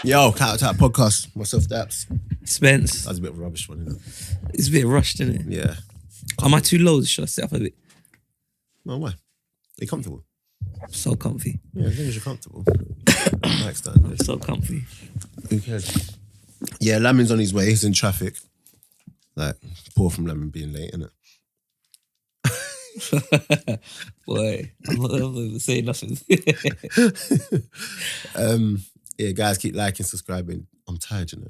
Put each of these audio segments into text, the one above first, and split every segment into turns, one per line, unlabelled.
Yo, Cat Attack podcast. Myself, Daps.
Spence.
That was a bit of a rubbish one, isn't it?
It's a bit rushed, isn't it?
Yeah.
Am I too low? Should I sit up a bit?
No, why? Are you comfortable?
So comfy.
Yeah, as long as you're comfortable. Mike's down.
So comfy.
Who cares? Yeah, Lamin's on his way. He's in traffic. Like, poor from Lamin being late, innit?
Boy, I'm not even saying nothing.
Yeah, guys, keep liking, subscribing. I'm tired, you know.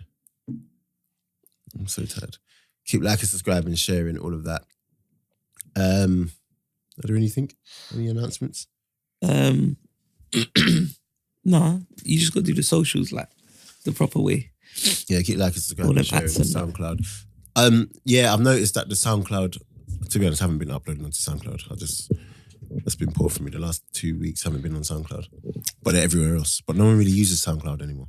I'm so tired. Keep liking, subscribing, sharing, all of that. Are there anything? Any announcements?
Nah, you just got to do the socials like the proper way.
Yeah, keep liking, subscribing,
them
sharing,
ads and
SoundCloud. Yeah, I've noticed that the SoundCloud, to be honest, I haven't been uploading onto SoundCloud. That's been poor for me. The last 2 weeks I haven't been on SoundCloud. But they're everywhere else. But no one really uses SoundCloud anymore.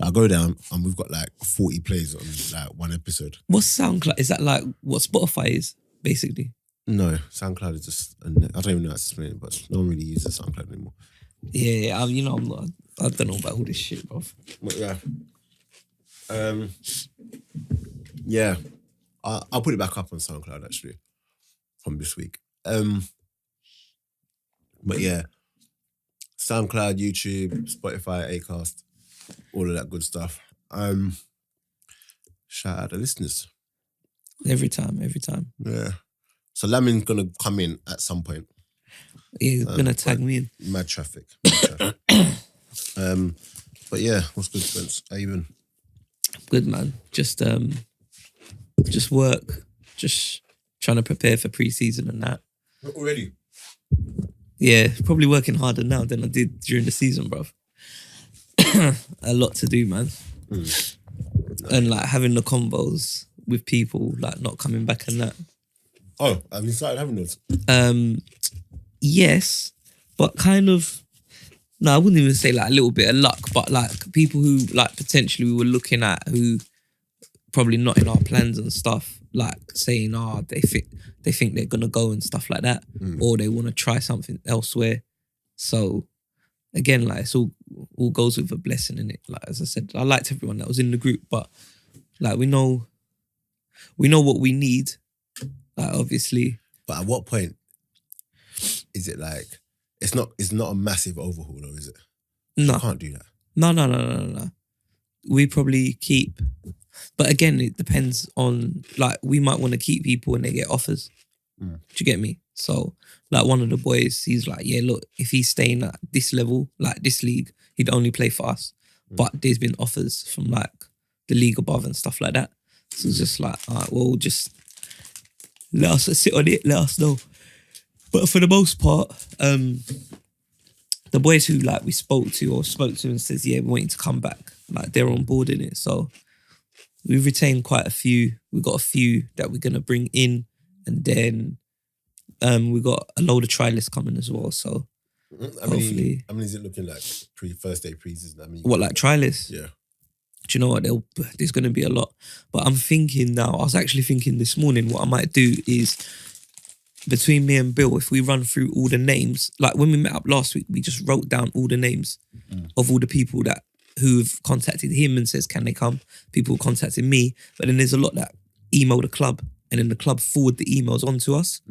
I go down and we've got like 40 plays on like one episode.
What's SoundCloud? Is that like what Spotify is, basically?
No, SoundCloud is just, I don't even know how to explain it, but no one really uses SoundCloud anymore.
Yeah, I don't know about all this shit, bro.
But yeah. Yeah. I'll put it back up on SoundCloud actually from this week. But yeah, SoundCloud, YouTube, Spotify, Acast, all of that good stuff. Shout out the listeners.
Every time.
Yeah. So Lamin's gonna come in at some point.
Yeah, he's gonna tag me in.
Mad traffic. But yeah, what's good, Spence? How you been?
Good, man. Just work. Just trying to prepare for pre-season and that.
Already?
Yeah, probably working harder now than I did during the season, bruv. A lot to do, man. And like having the combos with people, like not coming back and that.
Oh, have you started having those?
Yes, but kind of. No, I wouldn't even say like a little bit of luck, but like people who like potentially we were looking at who probably not in our plans and stuff, like saying, they think they're gonna go and stuff like that, or they want to try something elsewhere. So again, like it's all goes with a blessing in it. Like as I said, I liked everyone that was in the group, but like we know what we need. Like obviously,
but at what point is it like it's not a massive overhaul, though, is it?
No,
you can't do that. No.
We probably keep. But again, it depends on, like, we might want to keep people when they get offers. Do you get me? So, like, one of the boys, he's like, yeah, look, if he's staying at this level, like this league, he'd only play for us. But there's been offers from, like, the league above and stuff like that. So it's just like, all right, well, just let us sit on it, let us know. But for the most part, the boys who, like, we spoke to and says, yeah, we're waiting to come back. Like, they're on board in it, so... We've retained quite a few. We've got a few that we're going to bring in. And then we've got a load of trialists coming as well. So hopefully...
I mean, is it looking like first day pre-season? I mean,
what, like trialists?
Yeah.
Do you know what? There's going to be a lot. But I'm thinking now, I was actually thinking this morning, what I might do is between me and Bill, if we run through all the names, like when we met up last week, we just wrote down all the names of all the people who've contacted him and says, can they come? People contacted me, but then there's a lot that email the club and then the club forward the emails on to us.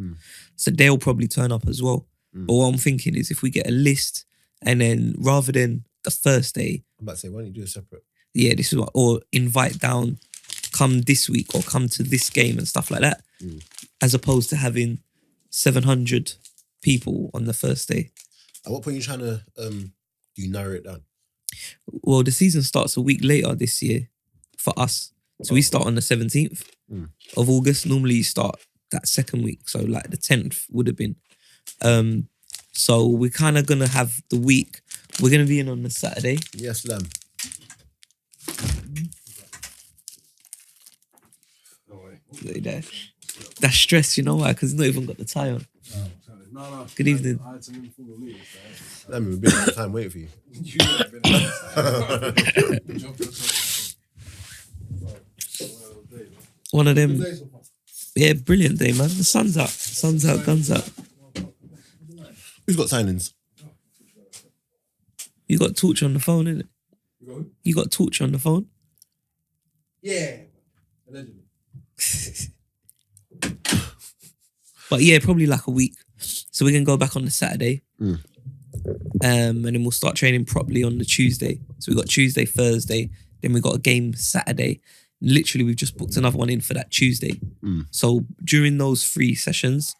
So they'll probably turn up as well. But what I'm thinking is if we get a list and then rather than the first day...
I'm about to say, why don't you do a separate?
Yeah, this is what... Or invite down, come this week or come to this game and stuff like that. As opposed to having 700 people on the first day.
At what point are you trying to do you narrow it down?
Well, the season starts a week later this year for us. So we start on the 17th of August. Normally you start that second week. So like the 10th would have been. So we're kind of going to have the week. We're going to be in on the Saturday.
Yes, Lam.
That's stress, you know why? Because he's not even got the tie on.
No.
Good evening.
I had some informal meetings.
Lam, we've been on time waiting for you.
One of them. Yeah, brilliant day, man. The sun's out, guns out.
Who's got signings?
You got Torch on the phone, innit? You got Torch on the phone?
Yeah. Allegedly.
But yeah, probably like a week. So we're going to go back on the Saturday. And then we'll start training properly on the Tuesday. So we got Tuesday, Thursday. Then we got a game Saturday. Literally, we've just booked another one in for that Tuesday. So during those 3 sessions,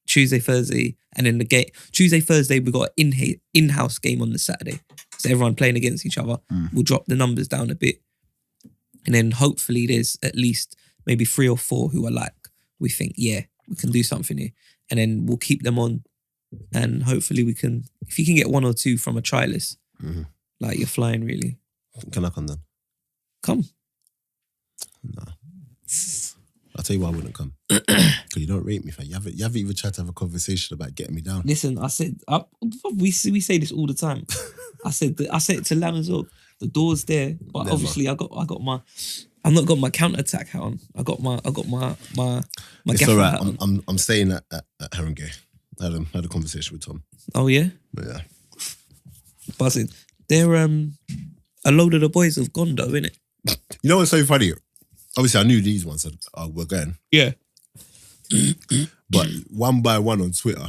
Tuesday, Thursday, and then the game. Tuesday, Thursday, we got an in-house game on the Saturday. So everyone playing against each other. We'll drop the numbers down a bit. And then hopefully there's at least maybe 3 or 4 who are like, we think, yeah, we can do something here. And then we'll keep them on. And hopefully we can, if you can get 1 or 2 from a trialist, like you're flying really.
Can I come then?
Come.
No. I'll tell you why I wouldn't come. Because you don't rate me, fam. You haven't even tried to have a conversation about getting me down.
Listen, I said, we say this all the time. I said it to Lamin as well. The door's there, but
Never.
obviously I've not got my counter-attack hat on. I got my
It's
gaffer
all right.
hat on.
I'm staying at Haringey. I had a conversation with Tom.
Oh yeah?
Yeah.
Buzzing. They're a load of the boys have gone though, innit?
You know what's so funny? Obviously, I knew these ones said, "Oh, we're going."
Yeah.
But one by one on Twitter.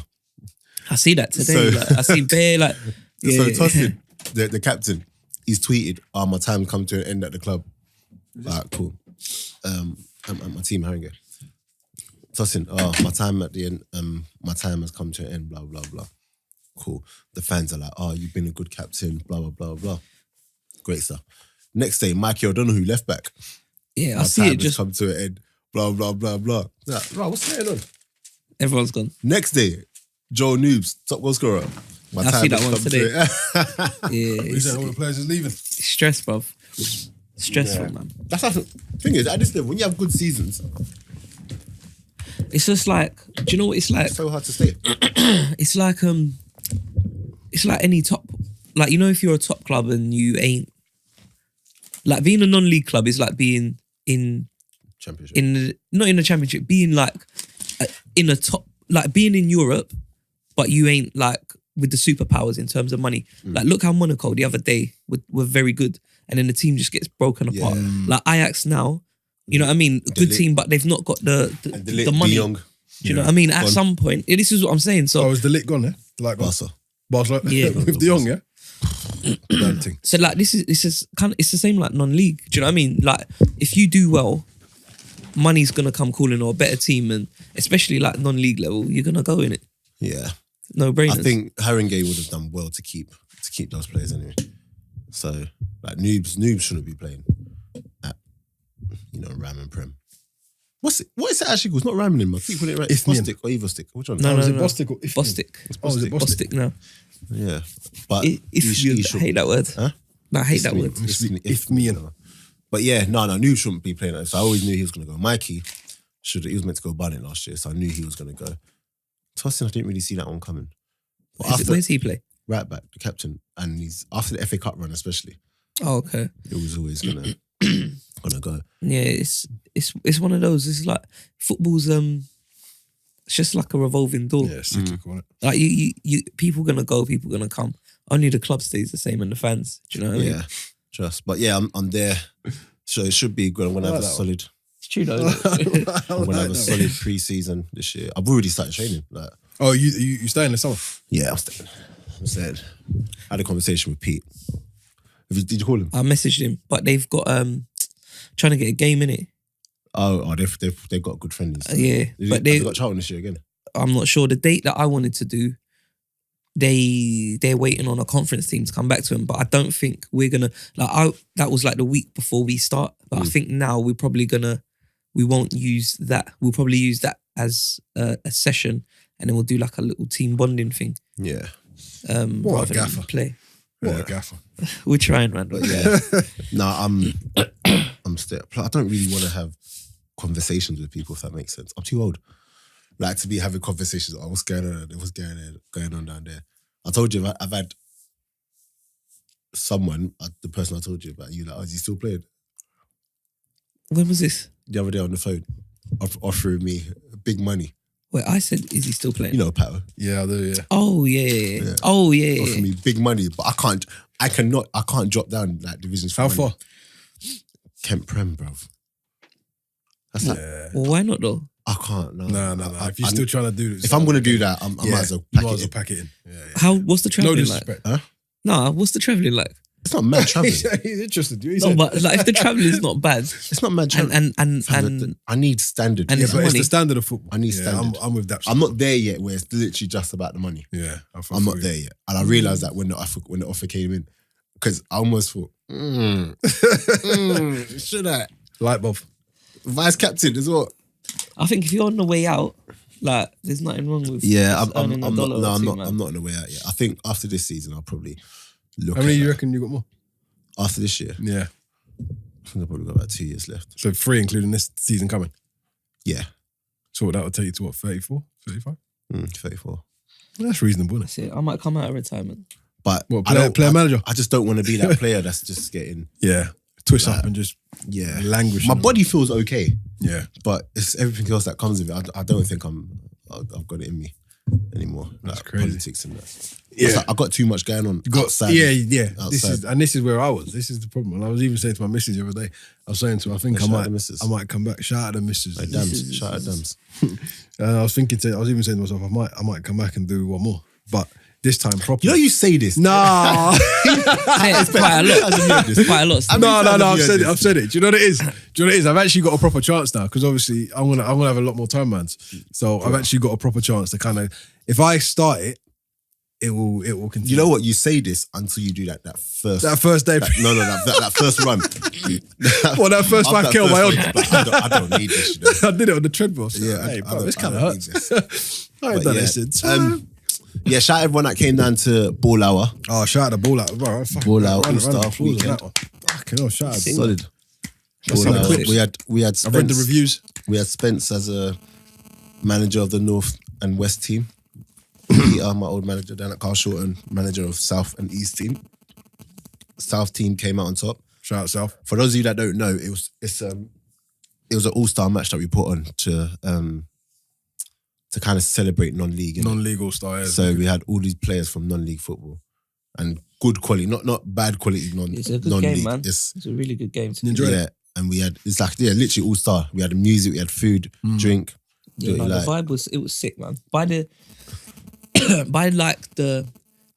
I see that today.
So-
like, I see Bear like yeah.
So Tossin, the captain, he's tweeted, "Oh, my time come to an end at the club." Alright, cool. And my team Haringey. Tossin, oh, my time at the end. My time has come to an end. Blah blah blah. Cool. The fans are like, "Oh, you've been a good captain." Blah blah blah blah. Great stuff. Next day, Mikey O'Donoghue left back.
Yeah,
My
I see
time
it
has
just
come to an end. Blah blah blah blah. Yeah, right, what's going on?
everyone's gone.
Next day, Joe Noobs, top goal scorer. My
I see that
has
one
come to
today.
an end.
Yeah.
He said all the players is leaving.
Stress, bruv. Stressful, man.
That's how the thing is, at this level, when you have good seasons,
It's just like, do you know what it's like?
it's so hard to stay.
It's like any top, like, you know, if you're a top club and you ain't, like being a non-league club is like being
Championship.
not in the championship, being like in a top, like being in Europe, but you ain't like with the superpowers in terms of money. Like look how Monaco the other day were very good, and then the team just gets broken apart. Like Ajax now, you know what I mean? Good
Ligt.
team, but they've not got the money.
De Jong,
Do you know what I mean? At
Gone.
some point, this is what I'm saying. So
Oh, is the lit gone, yeah? The light gone.
Barca.
Barcelona.
Yeah.
With De Jong, yeah? Damn thing.
So like this is kind of, it's the same like non-league. Do you know what I mean? Like if you do well, money's gonna come calling, or a better team, and especially like non-league level, you're gonna go in it.
Yeah.
No brainers.
I think Haringey would have done well to keep those players anyway. So like noobs shouldn't be playing at Ram and Prem. What is it actually called? It's not Ram anymore. I keep putting it right.
Isthmian.
Bostic or Evostic. Which one?
No,
is it
no.
Bostic or Ifnian?
Bostic.
Oh, is it Bostic?
Bostic now.
Yeah. But
If
he
you
should-
hate that word.
Huh?
No, I hate that
Isthmian.
word.
Ifnian.
But yeah, no, noob shouldn't be playing that. So I always knew he was going to go. Mikey he was meant to go Barnet last year, so I knew he was going to go. Tossin, I didn't really see that one coming. But
Where's he play?
right back, the captain, and he's after the FA Cup run especially,
Oh, okay.
it was always gonna go.
Yeah, it's one of those. It's like football's it's just like a revolving door.
Yeah, cyclical, isn't it?
Like you people gonna go, people gonna come. Only the club stays the same and the fans. Do you know what I mean?
Yeah, but yeah, I'm there, so it should be good. I'm gonna have a
like that
solid.
It's true though. Isn't it?
I'm gonna have a solid pre-season this year. I've already started training. Like,
Oh, you stay in the summer?
yeah, I'm staying. I had a conversation with Pete. Did you call him?
I messaged him, but they've got trying to get a game in it.
Oh, they've got good friends.
Yeah, but
they got Charlton this year again.
I'm not sure. The date that I wanted to do, they're waiting on a conference team to come back to him. But I don't think we're gonna that was like the week before we start. But I think now we won't use that. We'll probably use that as a session, and then we'll do like a little team bonding thing.
Yeah.
What a
Rather than
gaffer.
play.
What a gaffer.
We're trying, man.
But yeah. No, I'm still. I don't really want to have conversations with people, if that makes sense. I'm too old. Like to be having conversations. Oh, what's going on? What's going on down there? I told you I've had someone, the person I told you about. You like, oh, is he still playing?
When was this?
The other day on the phone, offering me big money.
Wait, I said, is he still playing?
You know, Pato.
Yeah, I do. Yeah.
Oh yeah. Oh yeah.
Offer me big money, but I can't drop down like divisions. For
How
money.
far?
Kent Prem, bruv. That's like,
Yeah.
Well, why not though?
I can't. No.
No. If you're still trying to do this,
If I'm gonna do that, I might as well pack it in.
How? What's the
No
travelling
disrespect.
like? No, what's the travelling like?
It's not mad traveling.
He's interested.
No, but like if the travelling is not bad,
It's not mad traveling.
and
I need standard.
and
Yeah,
it's
but it's
money.
the standard of football.
I need
Yeah,
standard.
I'm with Daps.
I'm not there yet where it's literally just about the money.
Yeah,
I'm not there yet. And I realised that when the offer came in, because I almost thought, should I?
Light bulb.
Vice captain as well.
I think if you're on the way out, like there's nothing wrong with
Yeah,
just earning a dollar or two, man.
I'm not on the way out yet. I think after this season, I'll probably look
How many
at
you
that.
reckon you got more?
After this year.
Yeah.
I think I've probably got about 2 years left.
So 3 including this season coming.
Yeah.
So that would take you to what, 34, 35?
34.
That's reasonable, isn't it?
That's it. I might come out of retirement.
But
What,
I
player manager?
I just don't want to be that player that's just getting
Yeah. Twist up and just languish.
My body feels okay,
Yeah.
but it's everything else that comes with it. I don't think I've got it in me anymore.
That's
like
crazy.
politics and that.
Yeah.
It's like I've got too much going on outside.
Yeah.
Outside.
This is where I was. This is the problem. And I was even saying to my missus the other day, I was saying to her, I think
Yeah,
I
shout out the missus.
might come back. Shout out the missus.
Like, Dams, shout out Dams.
And I was even saying to myself, I might come back and do one more. But this time properly.
You know you say this.
Nah.
It's quite a lot. It's quite a lot.
No, I've said it.
this?
I've said it. Do you know what it is? I've actually got a proper chance now because obviously I'm gonna have a lot more time, man. So I've actually got a proper chance to kind of, if I start it, it will continue.
You know what? You say this until you do that first
day.
that first run.
Well, that first
After
5K on my own.
like, I don't need this. You know?
I did it on the treadmill. So
Yeah,
hey,
I
bro,
don't-
this kind
I
of
don't
hurts.
need this.
I ain't
But
done
yeah,
this since.
Yeah, shout out everyone that came down to Ball Hour.
Oh, shout out the ball out. Bro,
Ball out,
round of
all-star
applause on
weekend.
that one. Fucking hell, shout out.
Solid.
That's
Ball
some
Out.
clips.
We had Spence.
I've read the reviews.
We had Spence as a manager of the North and West team. Peter, my old manager down at Carl Shorten, manager of South and East team. South team came out on top.
Shout out South.
For those of you that don't know, it was an all-star match that we put on to kind of celebrate non-league. innit?
Non-legal style. Yeah.
So we had all these players from non-league football and good quality, not bad quality
It's a good
non-league.
game, man.
It's,
It's a really good game.
You enjoyed
yeah,
it?
and we had literally all-star. We had music, we had food, drink.
Yeah,
do what
man,
you
the
like.
vibe was sick, man. By like I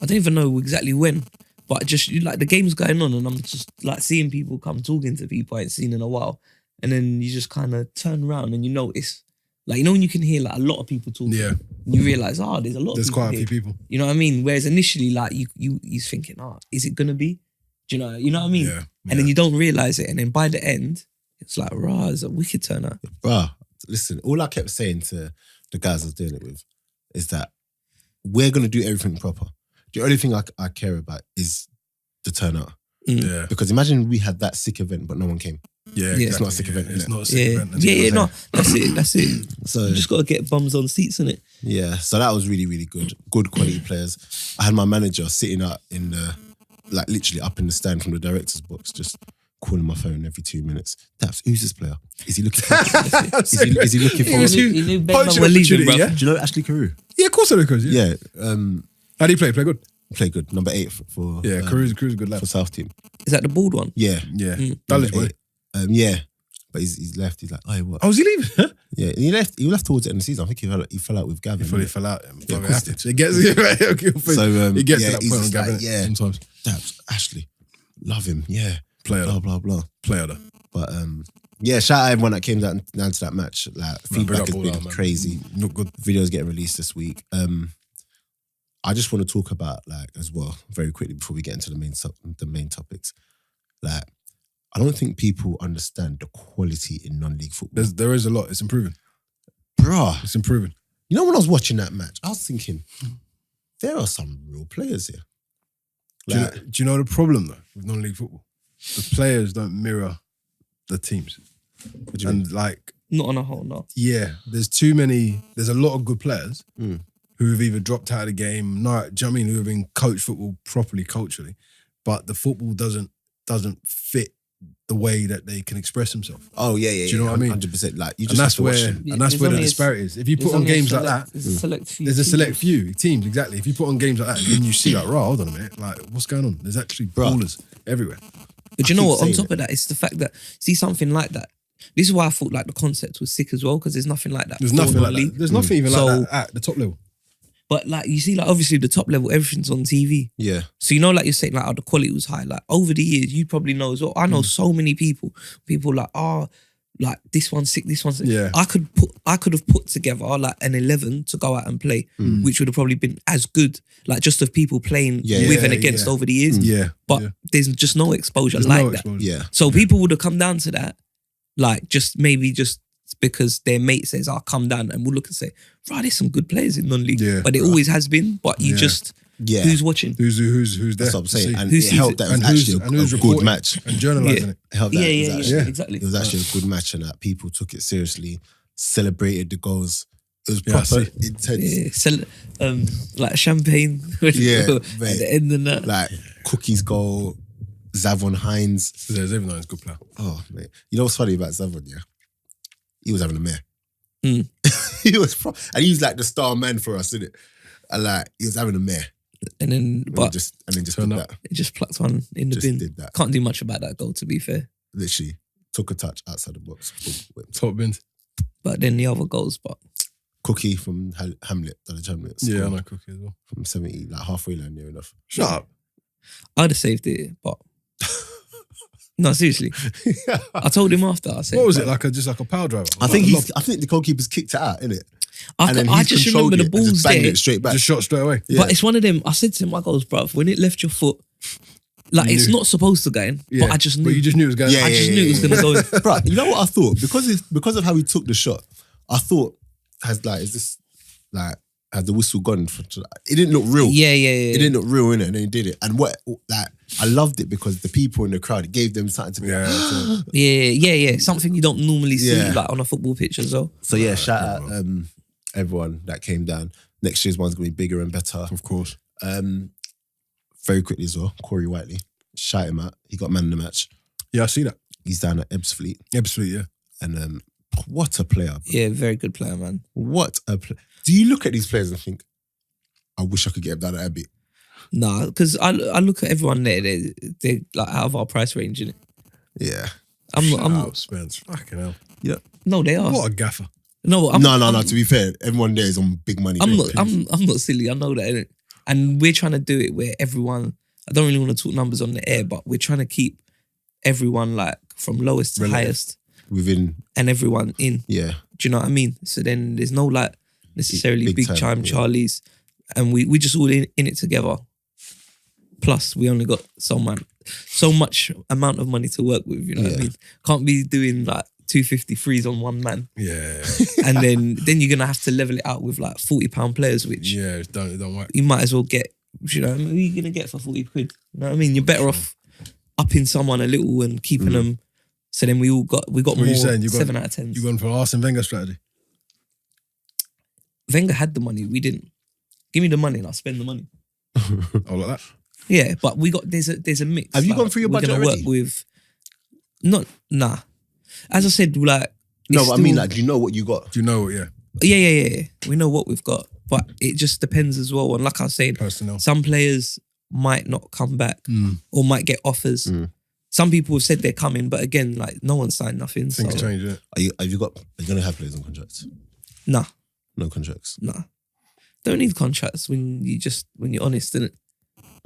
don't even know exactly when, but just like the game's going on and I'm just like seeing people come talking to people I ain't seen in a while, and then you just kind of turn around and you notice, like you know when you can hear like a lot of people talking,
Yeah.
and you realize there's a lot.
There's
of people
quite a
here.
few people.
You know what I mean? Whereas initially, like you're thinking, is it gonna be? Do you know what I mean?
Yeah.
And then you don't realize it, and then by the end, it's like, it's a wicked turnout.
Bruh, listen, all I kept saying to the guys I was doing it with is that we're going to do everything proper. The only thing I care about is the turnout.
Yeah.
Because imagine we had that sick event, but no one came.
Yeah,
Yeah.
It's not a sick event,
It's
innit?
not a sick event.
No, that's it.
So
You just got to get bums on seats, innit?
yeah, so that was really, really good. Good quality players. I had my manager sitting out in the, like literally up in the stand from the director's box, just calling my phone every 2 minutes. Daps, who's this player? Is he looking for is he looking for
You knew Ben
Poaching
were leaving,
opportunity,
bro.
yeah?
Do you know Ashley Carew?
Yeah, of course I do, cuz. Yeah.
Yeah.
How do you play? Play good?
Play good. Number 8 for
Yeah, Crew's a good lad.
for South team.
Is that the bald one?
Yeah.
Yeah.
Number
Dulwich boy.
8. Yeah. But he's left. He's like, oh, what?
Oh, was he leaving?
Yeah, he left towards the end of the season. I think he fell out with Gavin.
He fell out.
Yeah,
It
of course
happens. It gets it gets to that
he's
point on
just
Gavin
like, yeah.
sometimes.
Daps, Ashley, love him. Yeah,
Player
blah
though.
blah blah.
Player though.
But yeah, shout out everyone that came down to that match. Like feedback has
big up
been
all out, man.
crazy.
Look good.
Videos getting released this week. I just want to talk about like as well very quickly before we get into the main topics. Like, I don't think people understand the quality in non-league football.
There is a lot. It's improving.
Bruh,
It's improving.
you know when I was watching that match, I was thinking, there are some real players here. Like,
Do you know the problem though with non-league football? The players don't mirror the teams.
what do you mean?
And like,
Not on a whole, no.
yeah, there's a lot of good players
Mm.
who have either dropped out of the game, do you know what I mean, who have been coached football properly culturally, but the football doesn't fit the way that they can express themselves.
Oh yeah.
Do you know what I mean?
100%. Like you
And
just
that's
have to watch
where
them.
and that's
There's
where the
only a-
disparity is. If you put on games like that,
there's a select few.
there's a
teams.
select few teams, exactly. If you put on games like that, then you see like, right, hold on a minute, like what's going on? There's actually ballers everywhere.
But you know
keep
what? On
saying
top of that, it's the fact that see something like that. This is why I thought like the concept was sick as well, because there's nothing like that.
There's
for
nothing like
non-league.
that. There's nothing even
So-
like that at the top level.
But like you see, like obviously the top level, everything's on TV.
Yeah.
So you know, like you're saying, like the quality was high. Like over the years, you probably know as well. I know so many people. People like, like this one's sick, this one's sick.
Yeah.
I could have put together like an 11 to go out and play, which would have probably been as good. Like just of people playing
Yeah,
with
yeah,
and against
yeah.
over the years.
Yeah.
But
yeah.
there's just no exposure
There's
like
no
that.
exposure.
Yeah.
So people would have come down to that, like just because their mate says, "I'll come down," and we'll look and say, "Right, there's some good players in non-league."
Yeah,
but it always has been. But you
Yeah.
just
Yeah.
who's watching?
Who's there?
That's what I'm saying.
See?
And
Who
it
sees
helped
it?
that it was
and who's
actually a good
reporting
match.
and journalising
Yeah.
it.
It helped that it was actually,
Exactly.
it was actually a good match and that people took it seriously, celebrated the goals. It was
Yeah, I
proper
see.
intense.
Yeah, like champagne
Yeah,
at
mate.
the end of that.
Like Cookie's goal, Zavon Hines.
There's everyone is a good player.
Oh, mate. You know what's funny about Zavon, yeah? He was having a mare.
Mm.
He was and he was like the star man for us, isn't it? And like he was having a mare.
And then, but
just did
Turn up.
that.
it just plucked one in the
Just
bin.
did that.
Can't do much about that goal, to be fair.
Literally took a touch outside the box. Boom, whipped.
Top bins.
But then the other goals, but
Cookie from Hamlet, Dulwich Hamlet.
Yeah, I
scored
know Cookie as well.
From 70, like halfway line near enough.
Shut up.
I'd have saved it. But no, seriously, I told him after. I said,
What was it? Just like a power driver?
I think the goalkeeper's kicked it out, innit?
I just remember the balls
just banged
there.
it straight back.
just shot straight away.
Yeah.
But it's one of them. I said to him, "I goes, bruv, when it left your foot, like
You
it's
knew.
not supposed to go in,
Yeah.
but I just knew.
But you just knew it was going.
Yeah,
I just knew it was gonna go in.
Bro, you know what I thought? Because of how he took the shot, I thought has the whistle gone? It didn't look real.
Yeah.
It didn't look real, innit? And then he did it. And I loved it because the people in the crowd, it gave them something to be
Yeah.
like,
Yeah. Something you don't normally see
Yeah.
like on a football pitch as well.
So yeah, shout out everyone that came down. Next year's one's gonna be bigger and better.
Of course.
Very quickly as well, Corey Whiteley. Shout him out. He got man of the match.
Yeah, I see that.
He's down at Ebbsfleet.
Absolutely, yeah.
And what a player. Bro.
Yeah, very good player, man.
What a player. Do you look at these players and think, I wish I could get him down at Abbey?
Nah, because I look at everyone there. They're like out of our price range, innit?
Yeah.
I'm
Shout
not.
out Spence. Fucking hell.
No, they are.
What a gaffer.
No,
No. To be fair, everyone there is on big money.
I'm
Don't
not.
you?
I'm not silly. I know that, innit? And we're trying to do it where everyone. I don't really want to talk numbers on the air, but we're trying to keep everyone like from lowest to
Relative.
highest,
Within,
and everyone in.
yeah.
Do you know what I mean? So then there's no like necessarily
Big
big
time,
chime
yeah.
Charlies, and we just all in it together. Plus, we only got so much amount of money to work with. You know what I
Yeah.
mean? Can't be doing like 253s on one man,
Yeah.
and then you're gonna have to level it out with like £40 players, which
Yeah, it don't work.
you might as well get. You know, who are you gonna get for 40 quid? You know what I mean? You're better off upping someone a little and keeping them. So then we got
What
more
are you saying? You got
7 out of 10.
You gone for Arsene Wenger strategy?
Wenger had the money, we didn't. Give me the money and I'll spend the money.
Oh, like that?
Yeah, but we got there's a mix.
Have you gone through your
we're
budget
gonna
already?
work with nah. As I said, like
No,
it's
but I mean,
still-
like, do you know what you got?
Do you know what? Yeah.
yeah. We know what we've got, but it just depends as well. And like I was saying,
Personnel.
some players might not come back or might get offers.
Mm.
Some people have said they're coming, but again, like no one signed nothing.
Things
So
change, yeah.
Are you gonna have players on contracts?
nah.
No contracts.
Don't need contracts when you're honest, innit?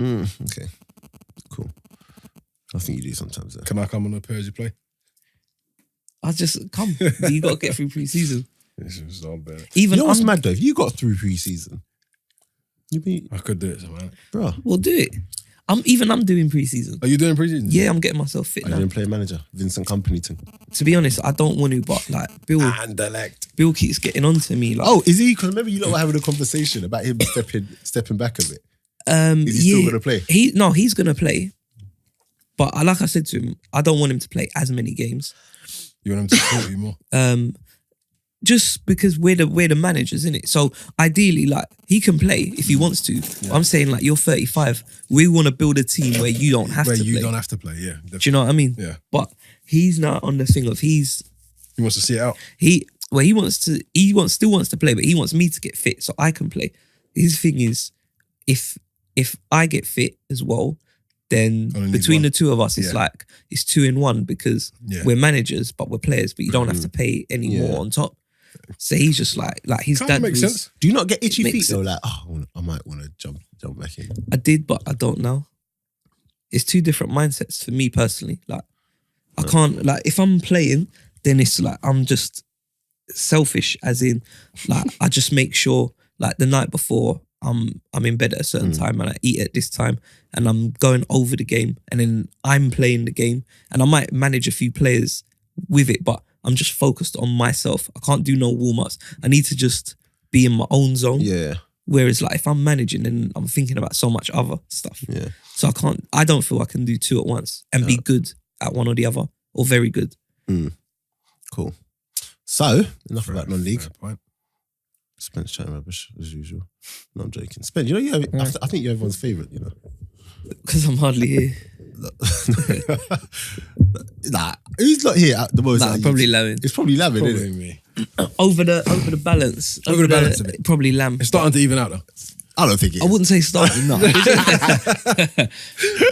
Okay. Cool. I think you do sometimes.
Can I come on a pay as you play?
I just come. You got to get through pre-season.
This is so bad.
Even
You know what's
I'm-
mad though? If you got through pre-season,
I could do it, so man.
bro.
We'll do it. I'm doing pre-season.
Are you doing preseason?
Yeah, I'm getting myself fit
I
now.
didn't play manager, Vincent Companyton.
To be honest, I don't want to, but like Bill
And elect.
keeps getting on to me. Like,
Oh, is he? Because remember you lot were having a conversation about him stepping back a bit. Is he still gonna play?
He's gonna play. But like I said to him, I don't want him to play as many games.
You want him to support you more?
just because we're the managers, innit? So ideally, like, he can play if he wants to.
Yeah.
I'm saying, like, you're 35. We want to build a team where you don't have to play.
Where you don't have to play, yeah.
Do you know what I mean?
Yeah.
But he's now on the thing of
He wants to see it out.
he still wants to play, but he wants me to get fit so I can play. His thing is, if I get fit as well, then between the two of us, it's like it's 2 in 1 because we're managers, but we're players, but you don't have to pay any more on top. So he's just like his
Kinda
dad
makes sense.
Do you not get itchy
Makes
feet though?
sense.
Like, oh, I might want to jump back in.
I did, but I don't now. It's 2 different mindsets for me personally. Like, I can't, like, if I'm playing, then it's like I'm just selfish, as in, like, I just make sure, like, the night before I'm in bed at a certain time and I eat at this time and I'm going over the game and then I'm playing the game and I might manage a few players with it, but I'm just focused on myself. I can't do no warm-ups. I need to just be in my own zone.
Yeah.
Whereas, like, if I'm managing, then I'm thinking about so much other stuff.
Yeah.
So I don't feel I can do 2 at once and be good at one or the other or very good.
Cool. So, enough about non-league.
Fair point.
Spence chatting rubbish as usual. No, I'm joking. Spence, you know, I think you're everyone's favourite, you know.
Because I'm hardly here.
Nah, who's not here at the most?
Nah, probably Lamin.
It's probably Lamin,
Probably
isn't it?
me.
Over the balance.
Over the balance of it.
Probably Lam.
It's starting to even out though.
I don't think it is.
I wouldn't say starting, no.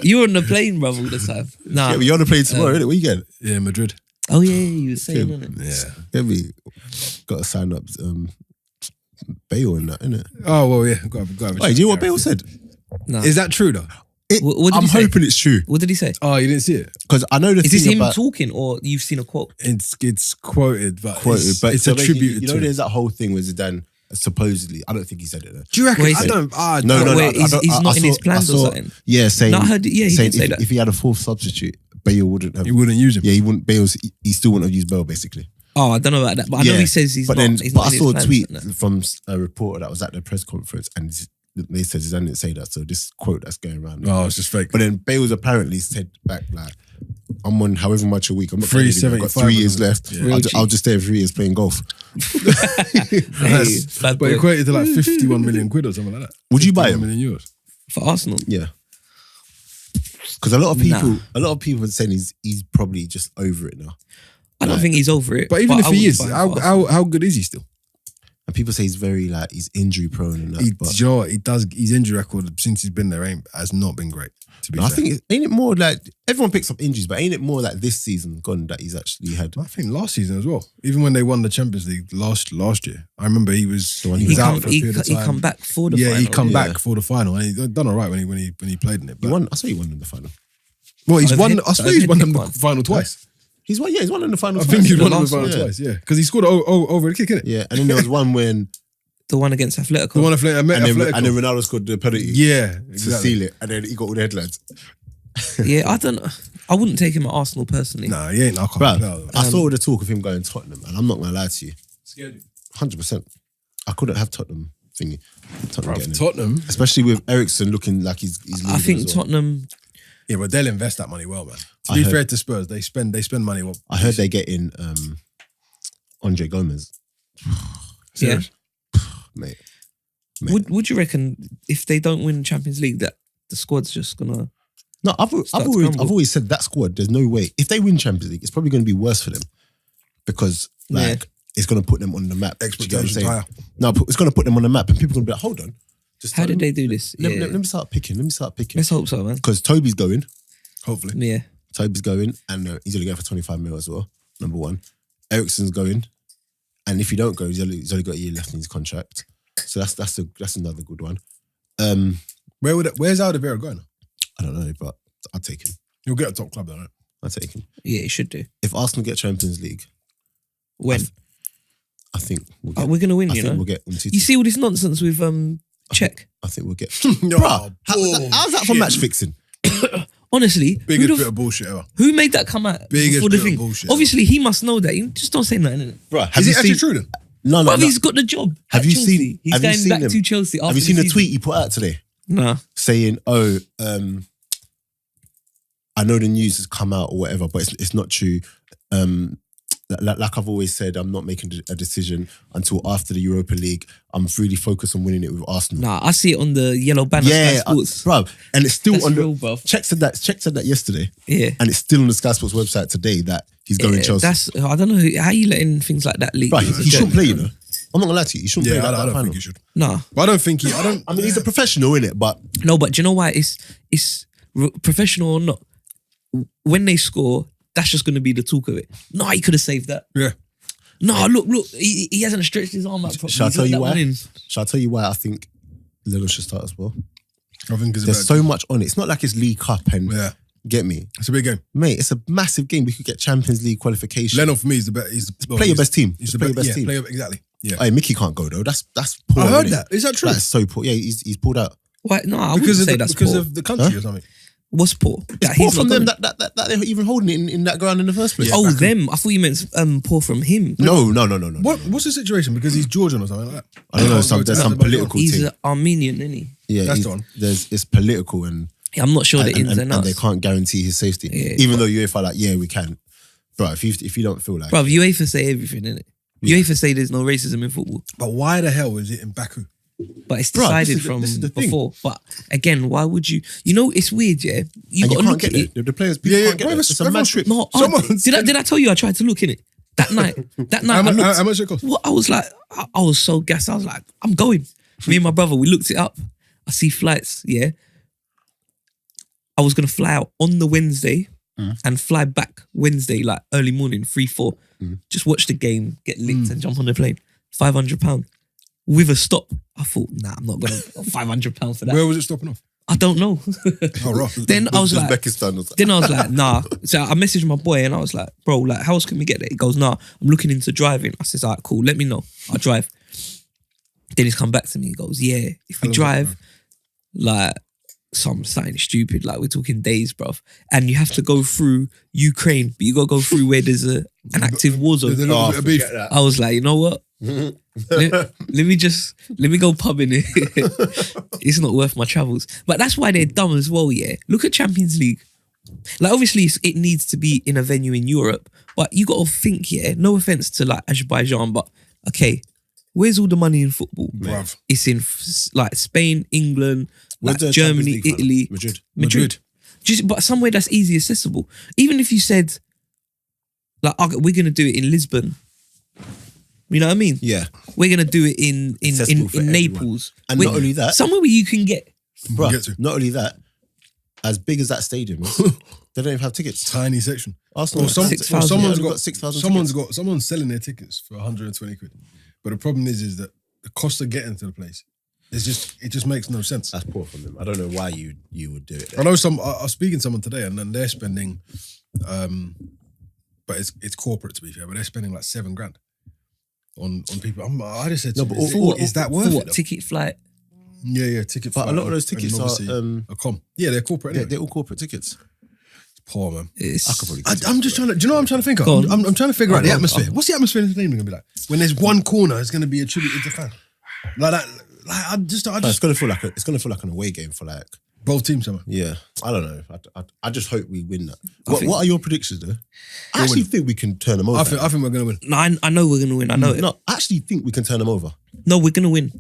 You're on the plane, bruv, all the time. Nah.
Yeah, but you're on the plane tomorrow, innit? Where you going?
Yeah, Madrid.
Oh, yeah, you were saying, innit?
Yeah.
Yeah, we got to sign up Bale and that, innit?
Oh, well, yeah. Got to have a
Wait,
chat
do you know what
with
Bale
Gareth.
said?
Nah.
Is that true though?
What did
I'm
he say?
hoping it's true.
What did he say?
Oh, you didn't see it?
Because I know the
Is
thing
this him
about...
talking or you've seen a quote?
It's quoted, but
Quoted,
it's
so basically,
attributed
you know,
to.
there's that whole thing with Zidane, supposedly, I don't think he said it though.
Do you reckon?
Wait,
I don't.
No,
Wait,
I don't-
he's
I
not in
saw-
his plans
I
or
saw-
something?
Yeah, saying,
No, I heard, yeah, he
saying
did say
if,
that.
if he had a fourth substitute, Bale wouldn't have...
He wouldn't use him.
Yeah, he wouldn't. He still wouldn't have used Bale, basically.
Oh, I don't know about that, but I know he says he's
but
not.
Then,
He's
but
not
I
in
saw a
his
tweet
plans,
from a reporter that was at the press conference, and they said Zidane didn't say that. So this quote that's going around.
Oh, it's just fake.
But then Bale's apparently said back like, "I'm on however much a week. I'm not playing anymore. I've got
375
3 years left.
Yeah.
I'll just stay 3 years playing golf."
Hey, bad
But
boy.
it equated to like 51 million quid or something like that.
Would you buy
51
him?
million euros.
For Arsenal.
Yeah. Because a lot of people are saying he's probably just over it now.
I don't think he's over it.
But even if
I
he
wouldn't
is,
buy him for Arsenal.
how good is he still?
And people say he's very like he's injury prone and that.
Do
But
you know what? He does. His injury record since he's been there has not been great. To be
I
fair.
think ain't it more like everyone picks up injuries, but ain't it more like this season gone that he's actually had?
I think last season as well. Even when they won the Champions League last year, I remember he was out for a period of time.
He come back for the
Yeah,
final.
he come back for the final, and he done all right when he played in it.
He
But,
won. I saw he won in the final.
well, he's
I've
won.
hit-
I swear
I've
he's
hit
won them the
one.
final twice.
He's won. Yeah, he's won in the final.
I
twice.
think he's won
the
them the
last
final
one, yeah.
twice. Yeah, because he scored over the kick, innit?
Yeah, and then there was one when
The one against Atletico.
The one Atletico.
and then Ronaldo scored the penalty
Yeah,
to
exactly.
seal it, and then he got all the headlines.
Yeah, I wouldn't take him at Arsenal personally.
Nah, he ain't. I can't
Bro,
play.
I saw the talk of him going to Tottenham, and I'm not gonna lie to you,
Scared you.
100%. I couldn't have Tottenham thingy. Tottenham getting him.
Tottenham.
Especially with Ericsson looking like he's leaving
I think
as well.
Tottenham.
Yeah, but they'll invest that money well, man. To
I
be
heard-
fair to Spurs, they spend money well.
I heard they get in Andre Gomez,
Serious.
mate.
Would you reckon if they don't win Champions League that the squad's just gonna?
No, I've
Start to crumble.
always said that squad. There's no way if they win Champions League, it's probably going to be worse for them because it's going to put them on the map. Do you get what I'm
Expectations
saying?
higher.
No, it's going to put them on the map, and people are going to be like, "Hold on, just
How did they do this?
Let,
Yeah.
let me start picking. Let me start picking
Let's hope so, man.
because Toby's going.
Hopefully.
Yeah.
Toby's going, and he's only going for 25 mil as well. Number one, Ericsson's going, and if you don't go, he's only got a year left in his contract. So that's another good one.
Where's Alderweireld going?
I don't know, but I'll take him.
He'll get a top club, though, right?
I'll take him.
Yeah, it should do.
If Arsenal get Champions League,
When?
I think we'll get.
We're gonna win,
I
you
think
know.
we'll get Umtiti.
You see all this nonsense with Czech.
I think we'll get.
No,
Bruh, how's that for match fixing?
Honestly,
Biggest bit of bullshit ever.
who made that come out
Biggest
before the
bit of
thing?
bullshit.
Obviously, he must know that. You just don't say nothing. Innit?
Bruh,
Is it actually true then?
No,
But he's got the job.
Have
at
you
Chelsea.
seen?
He's
have you
going
seen
back
him?
to Chelsea. After
Have you seen
the
the tweet he put out today
Nah.
saying, I know the news has come out or whatever, but it's not true. like I've always said, I'm not making a decision until after the Europa League. I'm really focused on winning it with Arsenal.
Nah, I see it on the yellow banner. Sky Sports.
Bro, and it's still
That's
on
real,
the
bruv.
Check said that yesterday.
Yeah.
And it's still on the Sky Sports website today that he's going Chelsea.
I don't know how you letting things like that leak.
Bro, he shouldn't play, you know. I'm not gonna lie to you. He shouldn't play
Yeah,
that
I don't
final.
think he should.
Nah.
But I don't think he.
I mean, he's a professional, innit? But
No, but do you know why? It's professional or not. When they score, that's just going to be the talk of it. No, he could have saved that.
Yeah.
No, look, he hasn't stretched his arm out properly.
shall I
He's
tell
let
you
that
why?
one in.
Shall I tell you why I think Lillard should start as well?
I think it's
There's so much on it. It's not like it's League Cup and
Yeah.
get me,
It's a big game.
mate. It's a massive game. We could get Champions League qualification.
Leno for me is the best.
Play your best team.
He's
Just
the
play your best team.
Exactly. Yeah.
Hey, Mickey can't go though. That's poor.
I heard
innit?
that. Is that true?
That's so poor. Yeah, he's pulled out.
Why? No, I
Because
wouldn't
of
say
the,
that's
because
poor.
of the country or something.
What's poor? That
Poor
he's
from
not
them
going.
that they're even holding it in that ground in the first place.
Yeah.
Oh,
Baku.
them. I thought you meant poor from him.
No.
What's the situation? Because he's Georgian or something like that.
I don't know.
Can't go
There's
to
some
Azerbaijan.
political
He's
thing.
an Armenian, isn't he?
Yeah,
That's
he's-
the one.
it's political and
I'm not sure the ins and
and
outs.
they can't guarantee his safety.
Yeah.
Even though UEFA are like, yeah, we can. Bro, if you don't feel like
Bro, UEFA say everything, innit?
Yeah.
UEFA say there's no racism in football.
But why the hell is it in Baku?
But it's
Bro,
decided
this is the thing.
before. But again, why would you? You know, it's weird, yeah? You
and
got
you
to
can't
look
get
at it.
the players. People can't get it. It's a mad trip.
No, did I tell you I tried to look in it? That night.
How
I looked.
much it cost?
What I was like, I was so gassed. I was like, I'm going. Me and my brother, we looked it up. I see flights, yeah. I was going to fly out on the Wednesday and fly back Wednesday, like early morning, 3-4. Just watch the game, get licked and jump on the plane. £500. With a stop. I thought, nah, I'm not going to £500 for that.
Where was it stopping off?
I don't know.
Oh, rough.
Then I was like,
Uzbekistan or something.
then I was like, nah. So I messaged my boy and I was like, bro, like, how else can we get there? He goes, nah, I'm looking into driving. I says, all right, cool, let me know. I'll drive. Then he's come back to me. He goes, yeah, if we drive, like, something stupid, like we're talking days, bruv. And you have to go through Ukraine, but you got to go through where there's an active war zone.
There's a little bit of beef.
I was like, you know what? let me go pubbing it. It's not worth my travels. But that's why they're dumb as well, yeah. Look at Champions League. Like, obviously, it needs to be in a venue in Europe, but you got to think, yeah, no offense to like Azerbaijan, but okay, where's all the money in football?
Bruv.
It's in like Spain, England, like
Where's the
Germany,
Champions League
Italy,
final?
Madrid. Just, but somewhere that's easy accessible. Even if you said, like, okay, we're gonna do it in Lisbon. You know what I mean?
Yeah.
We're gonna do it in
Accessible for everyone.
Naples.
And not only that-
somewhere where you can get.
Bro,
Get to.
not only that, as big as that stadium is, they don't even have tickets.
Tiny section.
Arsenal,
Or some,
6,000.
someone's
Yeah,
got
6,000
someone's selling their tickets for 120 quid. But the problem is that the cost of getting to the place is it just makes no sense.
That's poor from them. I don't know why you would do it.
I know I was speaking to someone today and then they're spending, but it's corporate to be fair, but they're spending like $7,000 on people. I just said,
No,
to
but
them,
all-
is that
For
worth
what?
it? though?
Ticket, flight.
Yeah, ticket.
But a
flight
lot of those
and
tickets
obviously
are
a com. Yeah, they're corporate. Anyway.
they're all corporate tickets.
Poor man.
It's,
I could probably.
I'm just trying to. Do you know what I'm trying to think of?
Go on.
I'm trying to figure out the
Go on.
atmosphere. What's the atmosphere in the stadium going to be like? When there's one corner, it's going to be attributed to fans like that. Like I just
It's gonna feel like an away game for like.
both teams. Somehow.
Yeah, I don't know. I just hope we win that.
think-
What are your predictions though? I actually think we can turn them over.
I think we're going to win.
no, I know we're gonna win. I know it.
No, I actually think we can turn them over.
No, we're gonna win.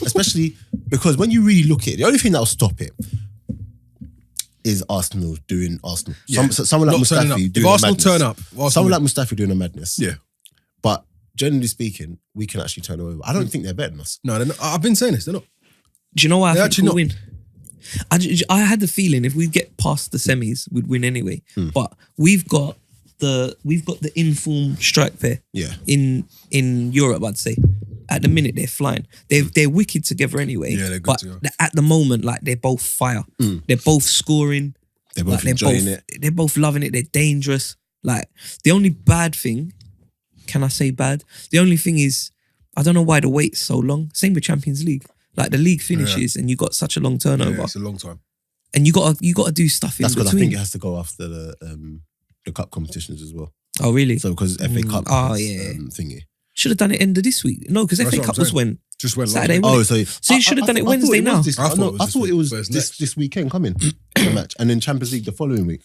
Especially because when you really look at it, the only thing that'll stop it is Arsenal doing Arsenal.
Yeah.
Someone like
Not turning up.
Mustafi
If
doing a
Arsenal
madness.
turn up, Arsenal
Someone
win.
like Mustafi doing a madness.
Yeah.
But generally speaking, we can actually turn them over. I don't think they're better than us.
No, they're not. I've been saying this. They're not.
Do you know why I
They're
think we'll
actually
win? I had the feeling if we get past the semis, we'd win anyway.
Hmm.
But we've got the informed strike pair
Yeah.
in Europe, I'd say. At the minute, they're flying. They're wicked together anyway.
Yeah, they're good
but
together.
at the moment, like, they're both fire. They're both scoring.
They're both
Like,
enjoying it.
They're both loving it. They're dangerous. Like, the only bad thing, can I say bad? The only thing is, I don't know why the wait's so long. Same with Champions League. Like, the league finishes and you got such a long turnover,
Yeah, it's a long time.
and you got to do stuff in
That's because I
between.
think it has to go after the cup competitions as well.
Oh, really?
So because FA Cup,
Oh,
is,
yeah.
Thingy.
Should have done it end of this week. No, because
That's
FA
what I'm
Cup was
saying.
when
Just went
Saturday,
last
wasn't
week.
it? So you should have done it Wednesday now.
I
I thought it was
but it's
this
next.
weekend coming the match, and then Champions League the following week.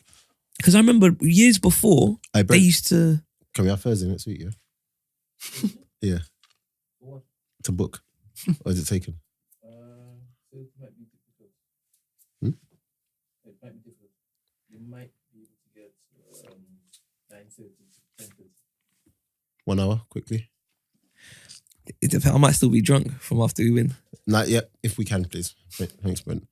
Because I remember years before
Hey,
they
Brent.
used to.
Can we have Thursday next week, yeah? Yeah.
What?
To book. Or is it taken?
So it might be difficult.
Hmm?
It might be difficult. You might be able to get 9:30 to 10:30.
1 hour, quickly.
It depends. I might still be drunk from after we win.
Not yet, if we can, please. Thanks, Brent.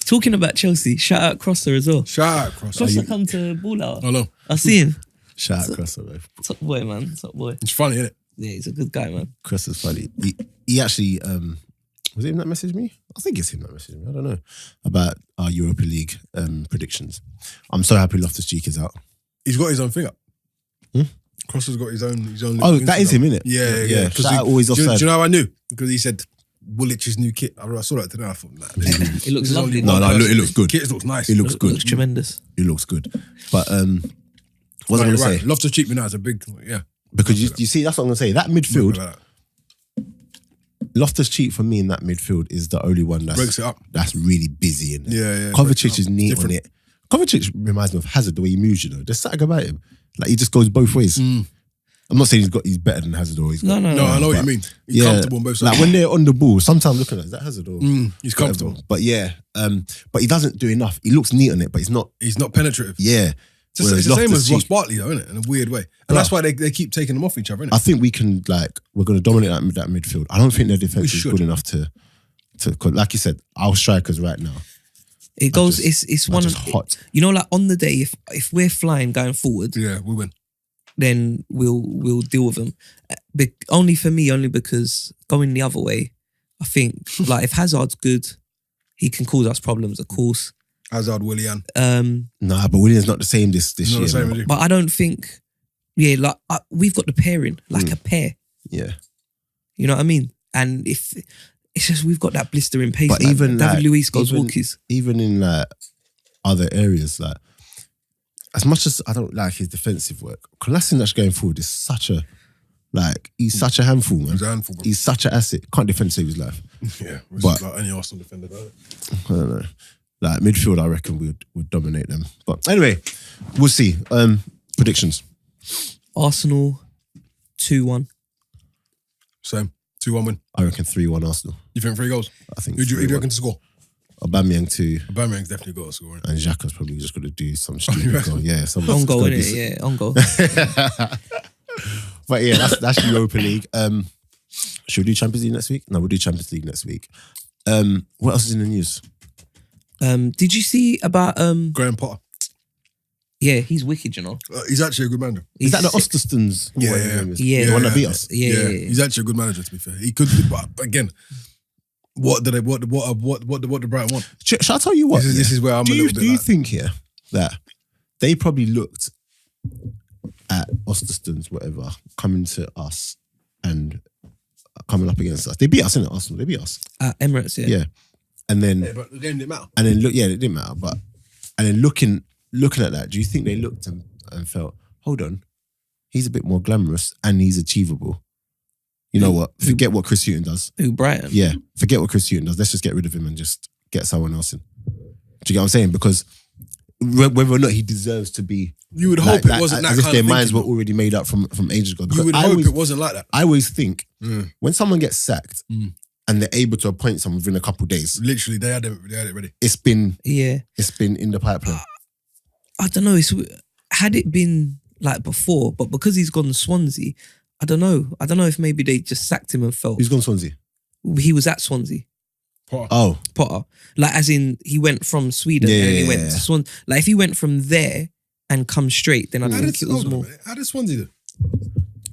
Talking about Chelsea, shout out Crosser as well.
Shout out, Cross.
Crosser come to ball out.
Oh, no.
I see him.
Shout out Crosser, bro.
Top boy, man. Top boy.
It's funny, isn't it?
Yeah, he's a good guy, man.
Crosser's funny. He actually, was it him that messaged me? I think it's him that messaged me. I don't know. About our Europa League predictions. I'm so happy Loftus-Cheek is out.
He's got his own thing up.
Hmm?
Crosser's got his own.
Oh, that is him, innit?
Yeah.
Shout out always
Do you
offside.
know how I knew? Because he said Woolwich's new kit. I saw that today. I thought, nah.
It looks lovely.
No, it looks good.
Kit looks nice.
It looks good.
Looks tremendous.
It looks good. But what was I going to say?
Loftus-Cheek now is a big, yeah.
Because you see, that's what I'm going to say. That midfield,
Like that.
Loftus-Cheek for me in that midfield is the only one
Breaks it up.
that's really busy in it.
Yeah.
Kovacic is neat
Different.
on it. Kovacic reminds me of Hazard, the way he moves, you know. There's something about him. Like, he just goes both ways. I'm not saying he's better than Hazard or he's
No,
got,
no,
No, I know what you
but-
mean. He's comfortable on both sides.
Like, when they're on the ball, sometimes I'm looking at, is that Hazard or...
He's comfortable.
whatever. But yeah, but he doesn't do enough. He looks neat on it, but he's not,
He's not penetrative.
yeah.
It's
Whereas
the same as
Loftus-Cheek-
Ross Barkley, though, isn't it? In a weird way. And that's why they keep taking them off each other,
I
innit?
think we can, we're going to dominate that midfield. I don't think their defense is
should.
good enough to, like you said, our strikers right now
It goes.
just-
It's
are
one of
just hot.
you know, like on the day, if we're flying going forward,
Yeah, we win.
then we'll deal with them. Only for me, only because going the other way, I think like if Hazard's good, he can cause us problems, of course.
Hazard, Willian.
Nah, but William's not the same this
Not
year.
the same
man.
as you.
But I don't think, yeah, like we've got the pairing, like a pair.
Yeah.
You know what I mean? And if it's just we've got that blistering pace.
But
like,
even
David
like,
Luiz goes
even-
walkies.
Even in other areas, like as much as I don't like his defensive work, Kolasinac going forward is such a he's such a handful, man.
He's a handful, bro.
He's such an asset. Can't defend to save his life.
Yeah, which
But-
is like any Arsenal defender, don't it?
I don't know. Like midfield, I reckon would dominate them. But anyway, we'll see. Predictions.
Arsenal 2-1.
Same. 2-1 win.
I reckon 3-1 Arsenal.
You think 3 goals?
I think
Who do you
3-1.
reckon to score?
Aubameyang 2,
Aubameyang's definitely got to score, innit?
and Xhaka's probably just going to do some
you
stupid
reckon?
goal. Yeah, some
On goal,
gotta
innit?
be-
Yeah, on goal.
But yeah, that's Europa League. Should we do Champions League next week? No, we'll do Champions League next week. What else is in the news?
Did you see about
Graham Potter.
yeah, he's wicked, you know.
He's actually a good manager.
Is that the
He's-
Osterstons?
Yeah,
Whatever
yeah.
his name is?
Yeah.
The one that beat us.
Yeah.
He's actually a good manager, to be fair. He could be, but again, what do Brighton want?
Shall I tell you what?
This is where I'm
do
a
you,
little bit
do you
like-
think here that they probably looked at Osterstons, whatever, coming to us and coming up against us? They beat us, innit? Arsenal. They beat us.
Emirates, yeah.
Yeah. And then
Yeah, but the game didn't matter.
and then look, yeah, it didn't matter. But and then looking at that, do you think they looked and felt, hold on, he's a bit more glamorous and he's achievable? You know what? Forget what Chris Hughton does.
Who, Brighton?
Yeah, forget what Chris Hughton does. Let's just get rid of him and just get someone else in. Do you get what I'm saying? Because whether or not he deserves to be,
You would hope it wasn't that
as if
kind
their
of
minds were
thinking.
already made up from ages ago.
You
Because
would
I
hope
always,
it wasn't like that.
I always think
Mm.
when someone gets sacked
Mm.
and they're able to appoint someone within a couple of days,
Literally, they had it ready.
it's been
Yeah.
in the pipeline.
I don't know. Had it been like before, but because he's gone to Swansea, I don't know. I don't know if maybe they just sacked him and felt
Who's gone Swansea?
he was at Swansea.
Potter.
Oh,
Potter, like as in he went from Sweden
Yeah,
and then he
yeah,
went
yeah.
to Swansea. Like if he went from there and come straight, then I think it was more
How did Swansea do?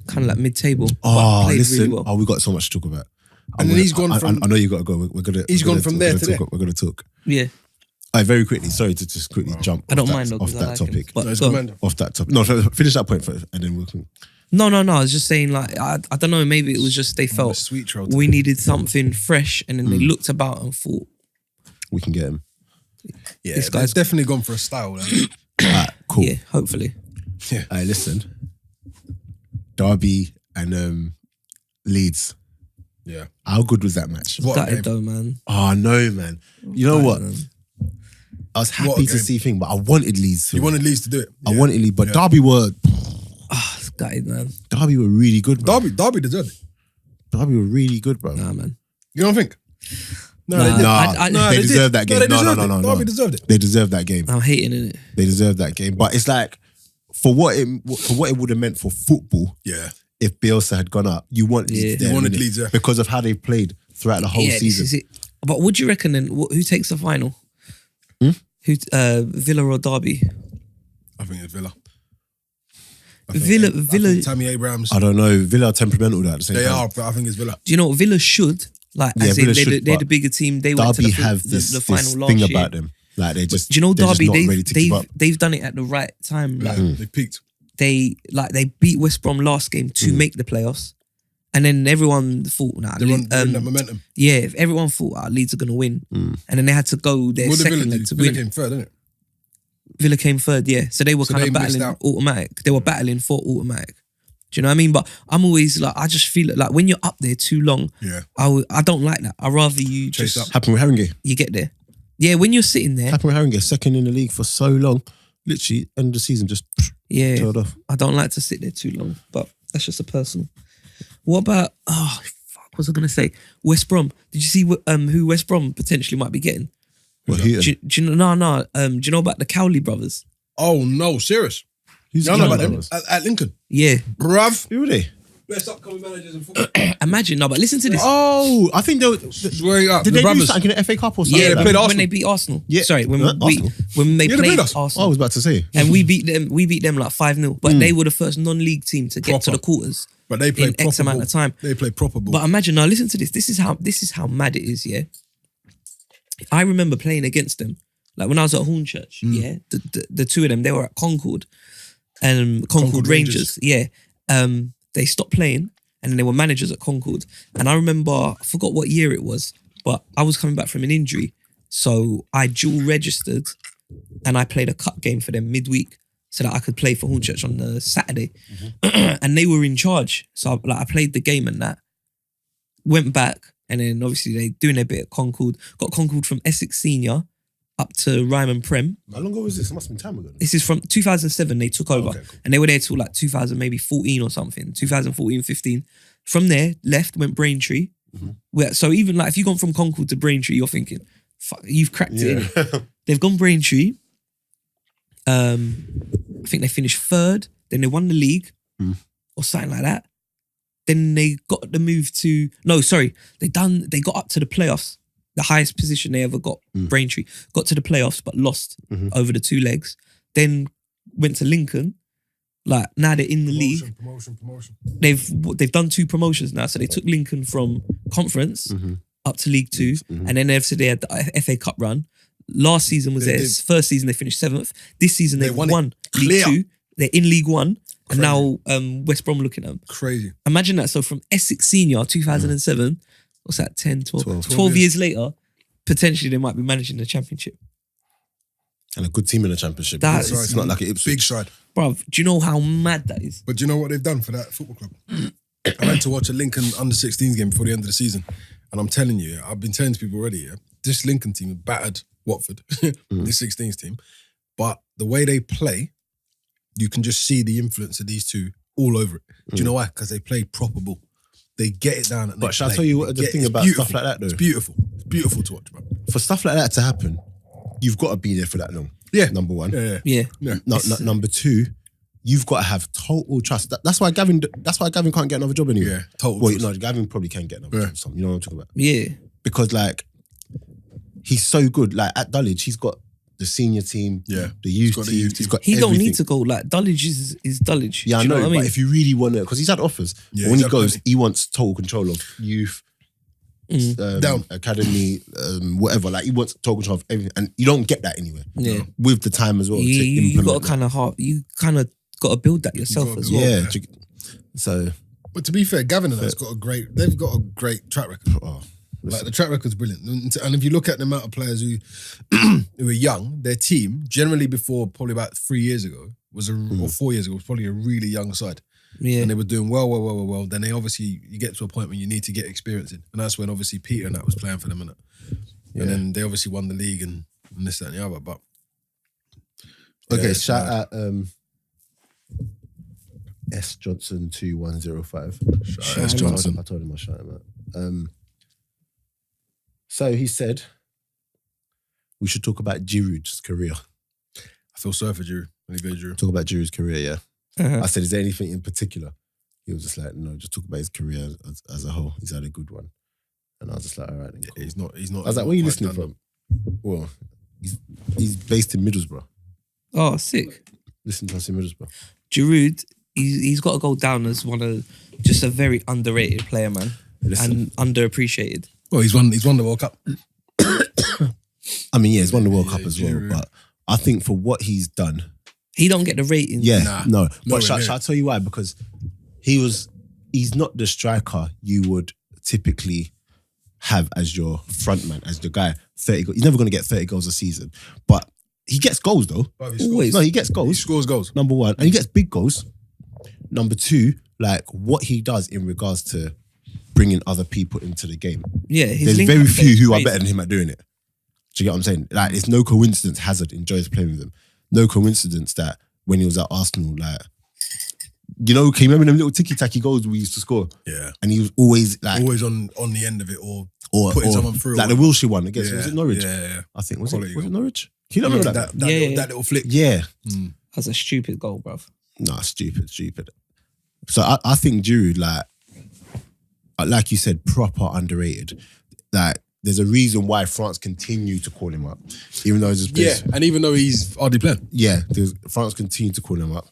kind of like mid-table. but
oh,
played
listen.
really well.
Oh, we got so much to talk about.
And then he's gone from-
I know you got to go. We're gonna.
He's
we're
gone
gonna-
from
we're
there
gonna
to
talk,
there.
We're gonna talk.
Yeah,
Very quickly. Sorry to just quickly jump.
I don't
off
mind
that,
though
off
because I
that
like him.
topic.
But
No, he's
go
good
on.
man.
Off that topic. No, finish that point first, and then we'll.
No. I was just saying, like, I don't know. Maybe it was just they
Oh,
felt
sweet troll.
we needed something fresh, and then they looked about and thought,
We can get him.
Yeah,
this
this
guy's-
guy's definitely gone for a style. Like.
Alright, cool.
yeah, hopefully.
Alright, listen. Derby and Leeds.
Yeah.
How good was that match?
What a
Gutted
game.
though, man.
Oh no, man. You know what?
Man.
I was
What a
happy to
game.
see thing, but I wanted Leeds to.
You wanted Leeds to do it.
I
Yeah.
wanted Leeds, but
Yeah.
Derby were.
Gutted, man.
Derby were really good, bro.
Derby deserved it.
Derby were really good, bro.
Nah, man.
You don't think? No,
Nah.
they did.
I-
they deserved that game.
No, they
No,
deserved
no.
it. Derby deserved it.
They deserved that game.
I'm hating in it.
They deserved that game. But it's like, for what it would have meant for football,
Yeah.
if Bielsa had gone up, you want Leeds
Yeah.
there,
You wanted
innit?
Leeds there.
Because of how they played throughout the whole
This
season.
is it. But what do you reckon then? Who takes the final? Who? Villa or Derby?
I think it's Villa.
Villa.
Tammy Abrams.
I don't know. Villa are temperamental at the same
They
time.
are, but I think it's Villa.
Do you know what Villa should? Like,
Yeah,
as in
Villa
they're,
should,
they're the
but
bigger team. They went to
Derby
the,
have
the,
this,
the final
this
last
thing
year.
about them. Like they just.
Do you know
they're just
Derby?
not ready to keep up.
They've done it at the right time. Like
They peaked.
they beat West Brom last game to make the playoffs, and then everyone thought,
They're on that momentum.
yeah, if everyone thought Leeds are gonna win, and then they had to go their
What did
second
Villa
leg
do?
to
Villa
win.
came third, didn't it?
Villa came third, yeah. So they were
So
kind
they
of
missed
battling
out.
automatic. They were battling for automatic. Do you know what I mean? But I'm always like, I just feel it like when you're up there too long,
Yeah.
I don't like that. I'd rather you
Chase
just
up.
Happened with Haringey.
you get there. Yeah, when you're sitting there,
Happened with Haringey. Second in the league for so long. Literally, end of the season, just
yeah,
tailed off.
I don't like to sit there too long. But that's just a personal. What about what was I gonna say? West Brom. Did you see who West Brom potentially might be getting?
Well, Heaton.
Do you know? No. Do you know about the Cowley brothers?
Oh, no, serious.
Who's
You don't know about
Cowley
them?
brothers?
At Lincoln.
Yeah.
Bruv.
Who were they?
Best upcoming managers in football.
Imagine. No, but listen to this.
Oh, I think they were.
Swearing up.
Did
the
they do
brothers.
something in the FA Cup or something?
Yeah,
they
like
played
that?
when
Arsenal.
they beat Arsenal.
Yeah.
Sorry, when
Arsenal.
they
Yeah, they
played
played us.
Oh, I
Arsenal.
was about to say.
And we beat them like 5-0. But they were the first non-league team to get to
Proper.
the quarters
But they played
in
proper
X amount
ball.
of time.
They played proper ball.
But imagine now, listen to this. This is how mad it is, yeah. I remember playing against them. Like when I was at Hornchurch, yeah. The two of them, they were at Concord and Concord Rangers. Yeah. They stopped playing and then they were managers at Concord. And I remember, I forgot what year it was, but I was coming back from an injury. So I dual registered and I played a cup game for them midweek so that I could play for Hornchurch on the Saturday. And they were in charge. So I played the game and that. Went back and then obviously they doing a bit at Concord. Got Concord from Essex Senior up to Ryman Prem.
How long ago was this? It must have been time ago.
This is from 2007 they took over.
okay, cool.
And they were there till like 2000, maybe 14 or something. 2014, 15. From there, left, went Braintree. So even like if you've gone from Concord to Braintree, you're thinking, fuck, you've cracked it. innit? They've gone Braintree. I think they finished third. Then they won the league or something like that. Then they got the move to they got up to the playoffs. The highest position they ever got, Braintree, got to the playoffs but lost over the two legs. Then went to Lincoln. Like now they're in the league.
Promotion.
They've done 2 promotions now. So they took Lincoln from conference up to League 2, and then they had the FA Cup run. Last season was theirs. First season they finished 7th. This season they've won League
Clear.
2. They're in League 1, and now West Brom looking at them.
Crazy.
Imagine that. So from Essex Senior 2007, what's that? 10, 12 years later, potentially they might be managing the Championship.
And a good team in the Championship.
That's
it's not like an Ipswich.
Big stride.
Bruv, do you know how mad that is?
But do you know what they've done for that football club? I went to watch a Lincoln under-16s game before the end of the season. And I'm telling you, I've been telling people already, this Lincoln team battered Watford, this 16s team. But the way they play, you can just see the influence of these two all over it. Do you know why? Because they play proper ball. They get it down. And
But shall I tell you what the thing about stuff like that though?
It's beautiful. It's beautiful to watch, bro.
For stuff like that to happen, you've got to be there for that long.
Yeah.
Number one.
Yeah.
Number two, you've got to have total trust. That's why Gavin can't get another job anyway.
Yeah, total
Well,
trust.
no, Gavin probably can get another job. You know what I'm talking about?
Yeah.
Because like, he's so good. Like at Dulwich, he's got the senior team, the youth
got the
team.
youth
He's
team.
got
He don't
everything.
need to go. Like Dulwich is Dulwich.
Yeah, I
Do you
know.
what I mean?
But if you really want to, because he's had offers.
Yeah,
when
he's
he
had
goes,
plenty.
he wants total control of youth,
Down.
academy, whatever. Like he wants total control of everything, and you don't get that anywhere.
Yeah.
With the time as well.
You got to kind of got to build that yourself
gotta
as
build
well.
Yeah. So,
But to be fair, Gavin and they've got a great track record.
oh,
Like the track record's brilliant. And if you look at the amount of players who who are young, their team, generally before probably about 3 years ago, or 4 years ago, was probably a really young side.
Yeah.
And they were doing well. Then they obviously, you get to a point where you need to get experience in. And that's when obviously Peter and that was playing for them. And then they obviously won the league and this, that and the other. But
okay,
it's
shout
mad.
out S Johnson 2105.
S Johnson.
I told him I'll shout him out. So he said we should talk about Giroud's career.
I feel sorry for Giroud. Olivier Giroud.
Talk about Giroud's career, yeah.
Uh-huh.
I said, is there anything in particular? He was just like, no, just talk about his career as a whole. He's had a good one. And I was just like, all right, then, cool.
He's not.
I was like, where are you listening from? Well, he's based in Middlesbrough.
Oh, sick.
Listen to us in Middlesbrough.
Giroud, he's got to go down as just a very underrated player, man.
Listen.
And underappreciated.
Well, he's won the World Cup.
I mean, yeah, he's won the World Cup
Yeah,
as well.
Giroud.
But I think for what he's done,
He don't get the rating.
yeah,
Nah,
no.
nowhere
But shall
near.
I tell you why? Because he's not the striker you would typically have as your front man, as the guy, 30 goals. He's never going to get 30 goals a season. But he gets goals, though.
Always.
No, he gets
He
goals.
scores goals.
Number one. And he gets big goals. Number two, like what he does in regards to bringing other people into the game.
Yeah, his
There's
link
very
up
few
there is
who are
crazy.
better than him at doing it. Do you get what I'm saying? Like, it's no coincidence Hazard enjoys playing with him. No coincidence that when he was at Arsenal, like, you know, can you remember them little ticky-tacky goals we used to score?
Yeah.
And he was always like,
Always on the end of it or
or
putting someone through.
like the Wilshere one against, was it Norwich?
Yeah.
I think, was
Quality
it
goal.
Norwich? Can you remember that?
That little flick.
Yeah.
That's a stupid goal, bruv.
Nah, stupid. So I think Giroud, like you said, proper underrated. Like, there's a reason why France continue to call him up, even though it's
Yeah, and even though he's hardly playing.
yeah, France continue to call him up.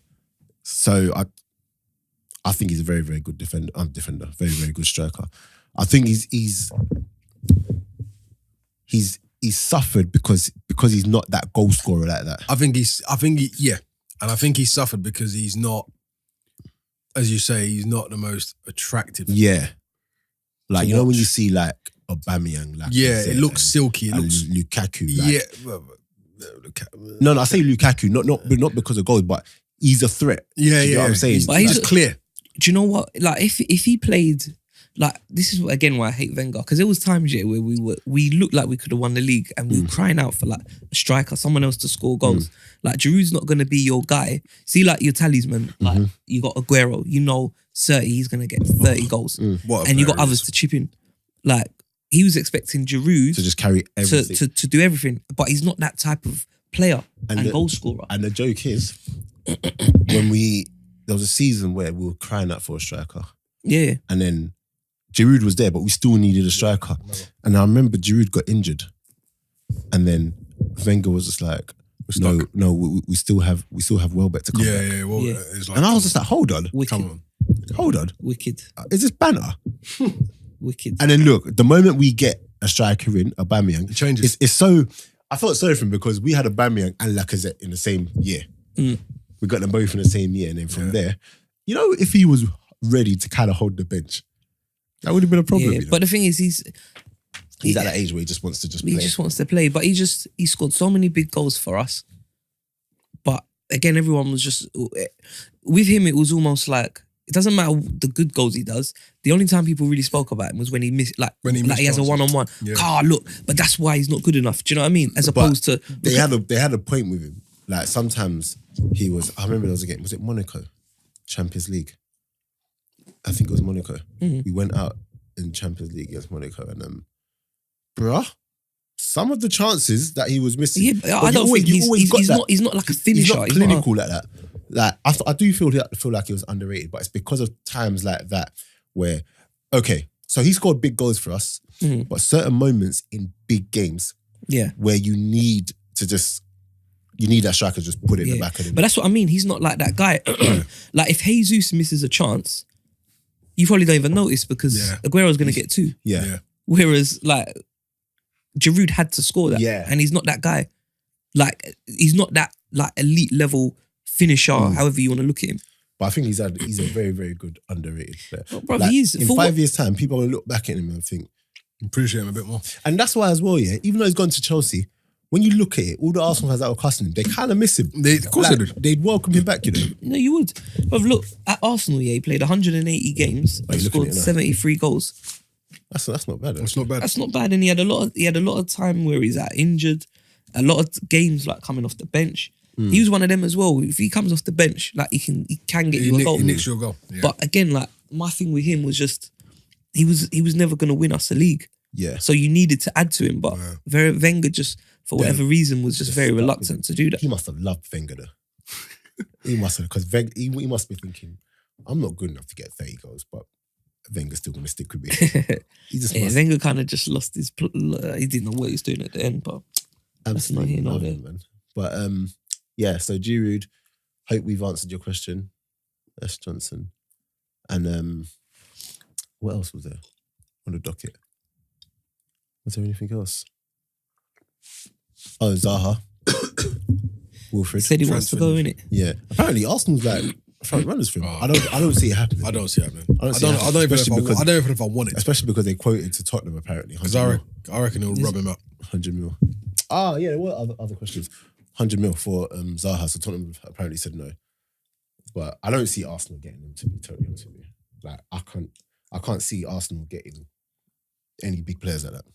So I think he's a very, very good defender, very, very good striker. I think he's suffered because he's not that goal scorer like that.
I think he suffered because he's not, as you say, he's not the most attractive.
Yeah, like
To
you know when
watch.
you see like Aubameyang, like
Yeah, it looks silky. It
and
looks
Lukaku. Like,
yeah. well, Lukaku-
no, I say Lukaku, not because of goals, but he's a threat.
Yeah,
Do you get what I'm saying?
He's,
But he's
just clear.
Do you know what? Like, if he played, like, this is again why I hate Wenger, because there was times where we looked like we could have won the league and we were crying out for like a striker, someone else to score goals. Like, Giroud's not going to be your guy. See, like your talisman, like you got Aguero, you know, 30, he's going to get 30 goals,
What a
and you got
player he
others
is.
to chip in. Like, he was expecting Giroud
To just carry everything.
to do everything, but he's not that type of player and
the-
goal scorer.
And the joke is, there was a season where we were crying out for a striker,
Yeah,
and then Giroud was there, but we still needed a striker. And I remember Giroud got injured, and then Wenger was just like, "No, we still have Welbeck to come back."
Yeah. Well,
Yeah.
it's like,
And I was just like, "Hold on,
wicked,
come on.
wicked,
is this banner?"
wicked.
And then look, the moment we get a striker in, Aubameyang,
It changes.
It's so. I felt sorry for him because we had Aubameyang and Lacazette in the same year. We got them both in the same year, and then from there, you know, if he was ready to kind of hold the bench, that would have been a problem.
Yeah,
you know?
but the thing is,
he's at that age where he just wants to play.
he just wants to play. But he scored so many big goals for us. But again, everyone was just with him. It was almost like it doesn't matter the good goals he does. The only time people really spoke about him was when he missed, like
When he missed
he has a
chances.
one-on-one.
Yeah.
Look, but that's why he's not good enough. Do you know what I mean? As opposed to
they had a point with him. Like sometimes he was. I remember there was a game. Was it Monaco, Champions League? I think it was Monaco. We went out in Champions League against Monaco, and bruh, some of the chances that he was missing.
Yeah, but I
But
don't think
you always got that.
he's not like a
He's
finisher.
not clinical like that. Like I do feel like he was underrated, but it's because of times like that where, okay, so he scored big goals for us, but certain moments in big games,
Yeah.
where you need that striker to just put it in the back of the net.
But that's what I mean. He's not like that guy. Like if Jesus misses a chance, you probably don't even notice because Aguero's going to get two.
Yeah.
Whereas like Giroud had to score that.
Yeah.
And he's not that guy. Like he's not that like elite level finisher, however you want to look at him.
But I think he's a very, very good underrated player.
Oh, brother, he is.
In
For
5 years' time, people will look back at him and think,
Appreciate him a bit more.
and that's why as well, yeah, even though he's gone to Chelsea, when you look at it, all the Arsenal fans that were cussing him, they kind of miss him.
Of course they do.
They'd welcome him back, you know.
No, you would. But look, at Arsenal, he played 180 games and
you're looking
scored
at it now.
73 goals.
That's not bad.
It's not bad.
That's not bad. And he had a lot of time where he's injured, a lot of games like coming off the bench. He was one of them as well. If he comes off the bench, like he can get you a goal.
He nicks you a goal. Yeah.
But again, like my thing with him was just he was never going to win us a league.
Yeah.
So you needed to add to him, but Wenger just for whatever reason was just very reluctant to do that.
He must have loved Wenger though. He must have, because he must be thinking, I'm not good enough to get 30 goals, but Wenger's still going to stick with me. He just must.
Wenger kind of just lost his. He didn't know what he was doing at the end, but that's not here, not there.
Man. But yeah. So Giroud, hope we've answered your question, S. Johnson, and what else was there on the docket? Was there anything else? Oh, Zaha. Wilfred.
He said he wants to go, innit?
Yeah. Apparently Arsenal's like front runners for him. I don't see it happening.
I don't see it happening.
I don't
even know if I want it.
Especially because they quoted to Tottenham apparently.
Because I reckon it'll rub him out.
100 mil. Yeah, what other questions? 100 mil for Zaha. So Tottenham apparently said no. But I don't see Arsenal getting him, to be totally honest with you. Like I can't see Arsenal getting any big players like that.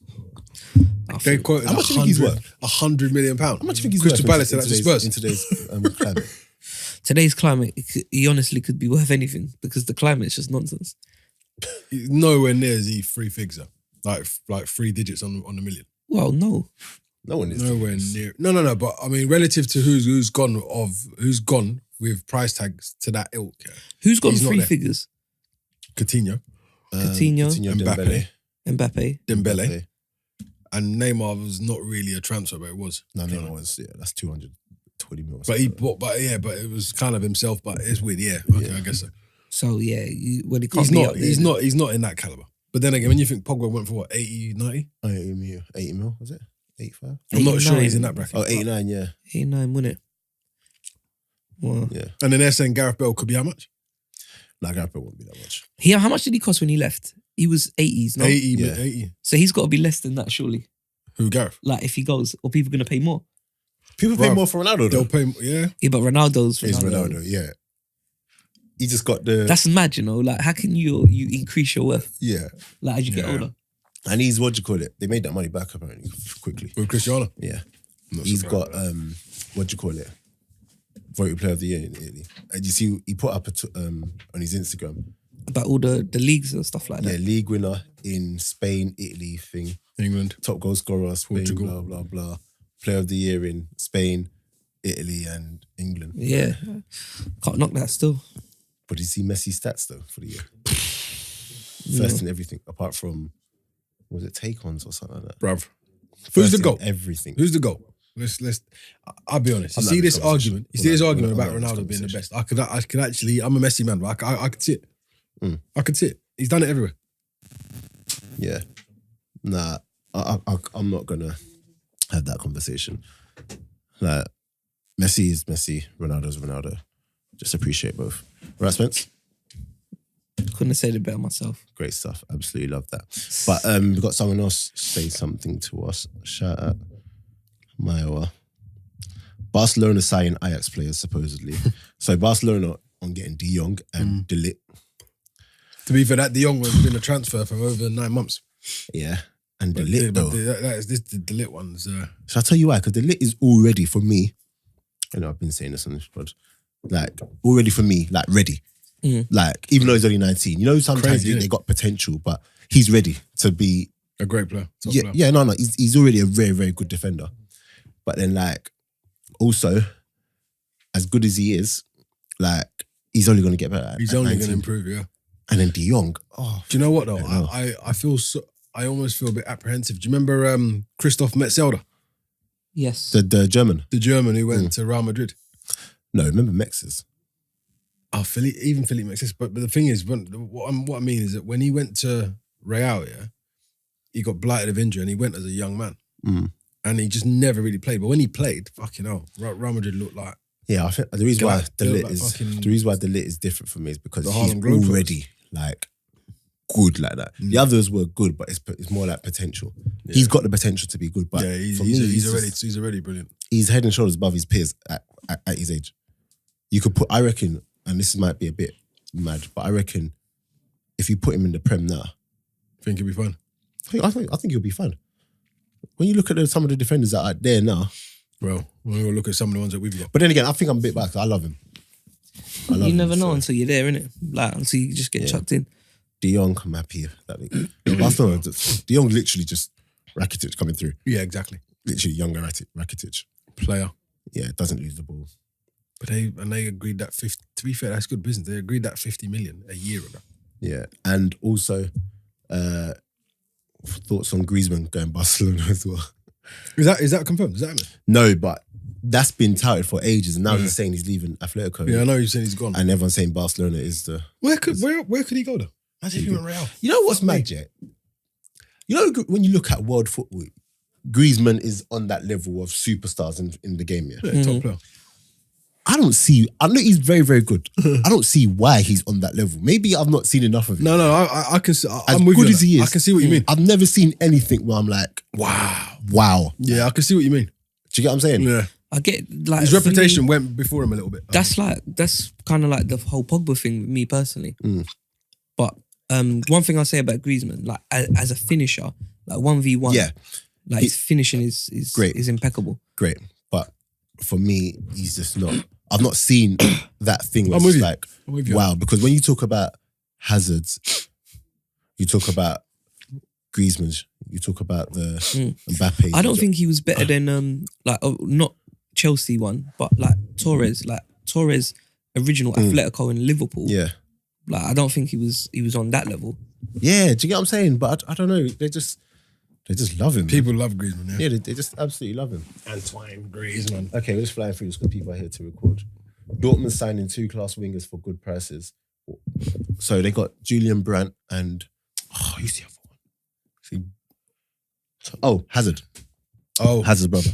They quoted
how much do you think he's worth?
£100 million. How
much do you think he's
Crystal
worth
Palace said that to Spurs.
In today's climate?
Today's climate, he honestly could be worth anything because the climate's just nonsense.
He's nowhere near is he three figures, like 3 digits on the million.
Well, no.
No one is.
Nowhere near. No. But I mean, relative to who's gone with price tags to that ilk. Yeah.
Who's got
He's not
3
there.
figures?
Coutinho,
Coutinho,
Mbappe,
Dembele.
And Neymar was not really a transfer, but it was.
No, Neymar was. Yeah, that's 220 mil.
But it was kind of himself. But it's weird. Yeah, okay, I guess so.
So yeah, when it comes,
he's not in that caliber. But then again, when you think Pogba went for what 80, 90?
80 mil, was it? 85?
I'm not sure he's in that bracket.
Oh, 89, yeah.
89, wasn't it? Well,
Yeah.
And then they're saying Gareth Bale could be how much?
Nah, Gareth Bale won't be that much.
How much did he cost when he left? He was 80s, no?
80,
Yeah.
80.
So he's got to be less than that, surely.
Who, Gareth?
Like if he goes, or people going to pay more?
People pay more for Ronaldo,
They'll
though.
pay, yeah.
Yeah, but Ronaldo's
It's Ronaldo, yeah. He just got the...
That's mad, you know. Like, how can you increase your worth?
Yeah.
Like as you get
Yeah.
older.
And he's, what do you call it? They made that money back, apparently, quickly.
With Cristiano.
Yeah.
Not
He's
surprised.
got, what do you call it? Voted Player of the Year in Italy. And you see, he put up on his Instagram.
About all the leagues and stuff like
Yeah,
that.
league winner in Spain, Italy thing.
England.
Top goal scorer, Spain,
Portugal.
blah, blah, blah. Player of the Year in Spain, Italy, and England.
Yeah. Can't knock that still.
But you see Messi's stats, though, for the year. First in everything, apart from, was it take-ons or something like that?
Bruv. Who's
First
the
in
goal?
Everything.
Who's the goal? I'll be honest. You
I'm
see
not
this
in this
argument. You see
conversation.
this
I'm
argument
not
about
in this
Ronaldo being the best.
conversation.
I could actually. I'm a Messi man, but I could see it. I could see it. He's done it everywhere.
Yeah. Nah, I'm not going to have that conversation. Like, Messi is Messi, Ronaldo's Ronaldo. Just appreciate both. Right, Spence?
Couldn't have said it better myself.
Great stuff. Absolutely love that. But we've got someone else say something to us. Shout out Maiwa. Barcelona signing Ajax players, supposedly. So Barcelona on getting De Jong and De Ligt.
To be fair, that De Jong has been a transfer for over 9 months.
Yeah. And De
But
Ligt, though.
the De Ligt one's.
Shall I tell you why? Because De Ligt is already, for me, I know I've been saying this on this pod, like, already for me, like, ready. Like, even though he's only 19. You know, sometimes
Crazy,
they got potential, but he's ready to be...
A great player. Top
Yeah,
player.
yeah, no. He's already a very, very good defender. But then, like, also, as good as he is, like, he's only going to get better.
He's
at
only
19.
going to improve, yeah.
And then De Jong, oh,
Do you know what though?
I don't know.
I feel so. I almost feel a bit apprehensive. Do you remember Christoph Metzelder,
Yes.
the German.
the German who went to Real Madrid?
No, remember Mexes.
Oh, Philippe Mexis. But the thing is, what I mean is that when he went to Real, yeah, he got blighted of injury and he went as a young man. And he just never really played. But when he played, fucking hell, Real Madrid looked like
Yeah, I think the reason why
Like,
De
built
Ligt
like
is
fucking-
the reason why De Ligt is different for me is because
The
he's
Harlem Globetrotters.
already like good like that. The others were good, but it's more like potential.
Yeah.
He's got the potential to be good, but
yeah,
for me,
he's already brilliant.
he's head and shoulders above his peers at his age. You could put, I reckon, and this might be a bit mad, but I reckon if you put him in the Prem now,
Think he'll be fine.
I think he'll be fine. When you look at some of the defenders that are there now,
Well, We'll look at some of the ones that we've got.
But then again, I think I'm a bit back. I love him.
You never know until you're there, innit? Like until you just get chucked in.
De Jong, I'm happy. Barcelona, De Jong literally just Rakitic coming through.
Yeah, exactly.
Literally younger Rakitic.
Player.
Yeah, doesn't lose the ball.
But they agreed that 50. To be fair, that's good business. They agreed that 50 million a year ago.
Yeah, and also thoughts on Griezmann going Barcelona as well.
Is that confirmed? Is that happening?
No, but that's been touted for ages, and now he's saying he's leaving Atletico.
Yeah, I know you're saying he's gone.
And everyone's saying Barcelona is the.
Where could he go though? Imagine if he went Real.
You know what's mad, Jet? You know when you look at world football, Griezmann is on that level of superstars in the game. Yeah,
Top player.
I know he's very, very good. I don't see why he's on that level. Maybe I've not seen enough of it.
No, I can see.
As
I'm with
good
you
as he is,
I can see what you mean.
I've never seen anything where I'm like, wow.
Yeah, I can see what you mean.
Do you get what I'm saying?
Yeah.
I get like
His reputation went before him a little bit.
That's kind of like the whole Pogba thing with me personally. But one thing I say about Griezmann, like as a finisher, like 1v1, like his finishing is
great,
is impeccable.
Great, but for me, he's just not. I've not seen that thing where
I'm
it's
with
like,
you.
wow. Because when you talk about Hazards, you talk about Griezmann, you talk about the Mbappe.
I don't think he was better than not Chelsea one, but like Torres, original Atletico in Liverpool.
Yeah.
Like I don't think he was on that level.
Yeah, do you get what I'm saying? But I don't know. They just love him.
People love Griezmann.
Yeah, they just absolutely love him.
Antoine Griezmann.
Okay, we're just flying through this because people are here to record. Dortmund signing 2 class wingers for good prices. So they got Julian Brandt and who's the other one? Hazard. Oh, Hazard's brother.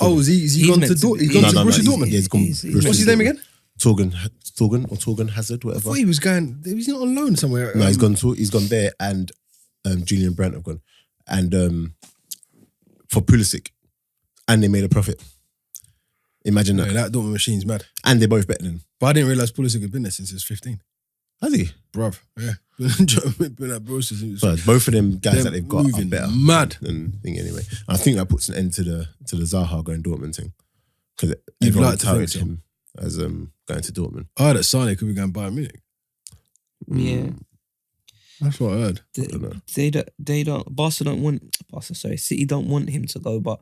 Oh, is he gone to Dortmund? He's gone to Borussia Dortmund.
Yeah, he's gone.
What's his name again?
Torgan Hazard, whatever.
I thought he was going. He's not on loan somewhere.
No, he's gone there, and Julian Brandt have gone, and for Pulisic, and they made a profit. Imagine that.
That Dortmund machine's mad.
And they're both better than him.
But I didn't realise Pulisic had been there since he was 15.
Has he?
Bruv, yeah. Been at Borussia since
But both of them guys that they've got are better.
Mad.
Than thing anyway. And I think that puts an end to the Zaha going Dortmund thing. Because
You'd
everyone
like to think
touted
so.
him as going to Dortmund.
I heard that Sane could be going Bayern Munich.
Yeah.
That's what I heard.
City don't want him to go, but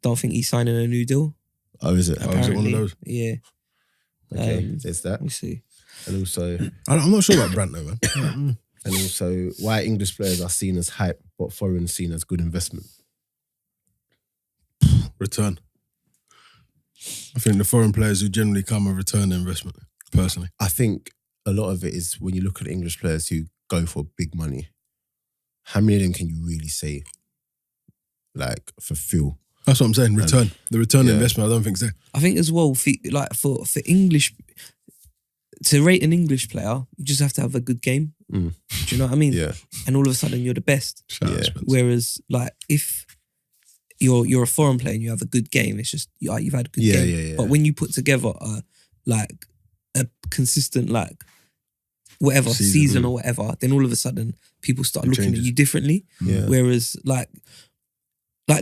don't think he's signing a new deal.
Oh, is it?
Oh, is it one of those?
Yeah.
Okay, there's that.
Let me see.
And also,
I'm not sure about Brandt though, man.
and also, why English players are seen as hype, but foreign seen as good investment.
Return. I think the foreign players who generally come and return their investment, personally.
I think a lot of it is when you look at English players who go for big money, how many of them can you really say, like, fulfill?
That's what I'm saying. Return. The return investment, I don't think so.
I think as well, for English, to rate an English player, you just have to have a good game. Do you know what I mean?
Yeah.
And all of a sudden you're the best.
Shout out Spence.
Whereas, like, if you're a foreign player and you have a good game, it's just you've had a good game.
Yeah.
But when you put together a consistent whatever season or whatever, then all of a sudden people start looking at you differently.
Yeah.
Whereas like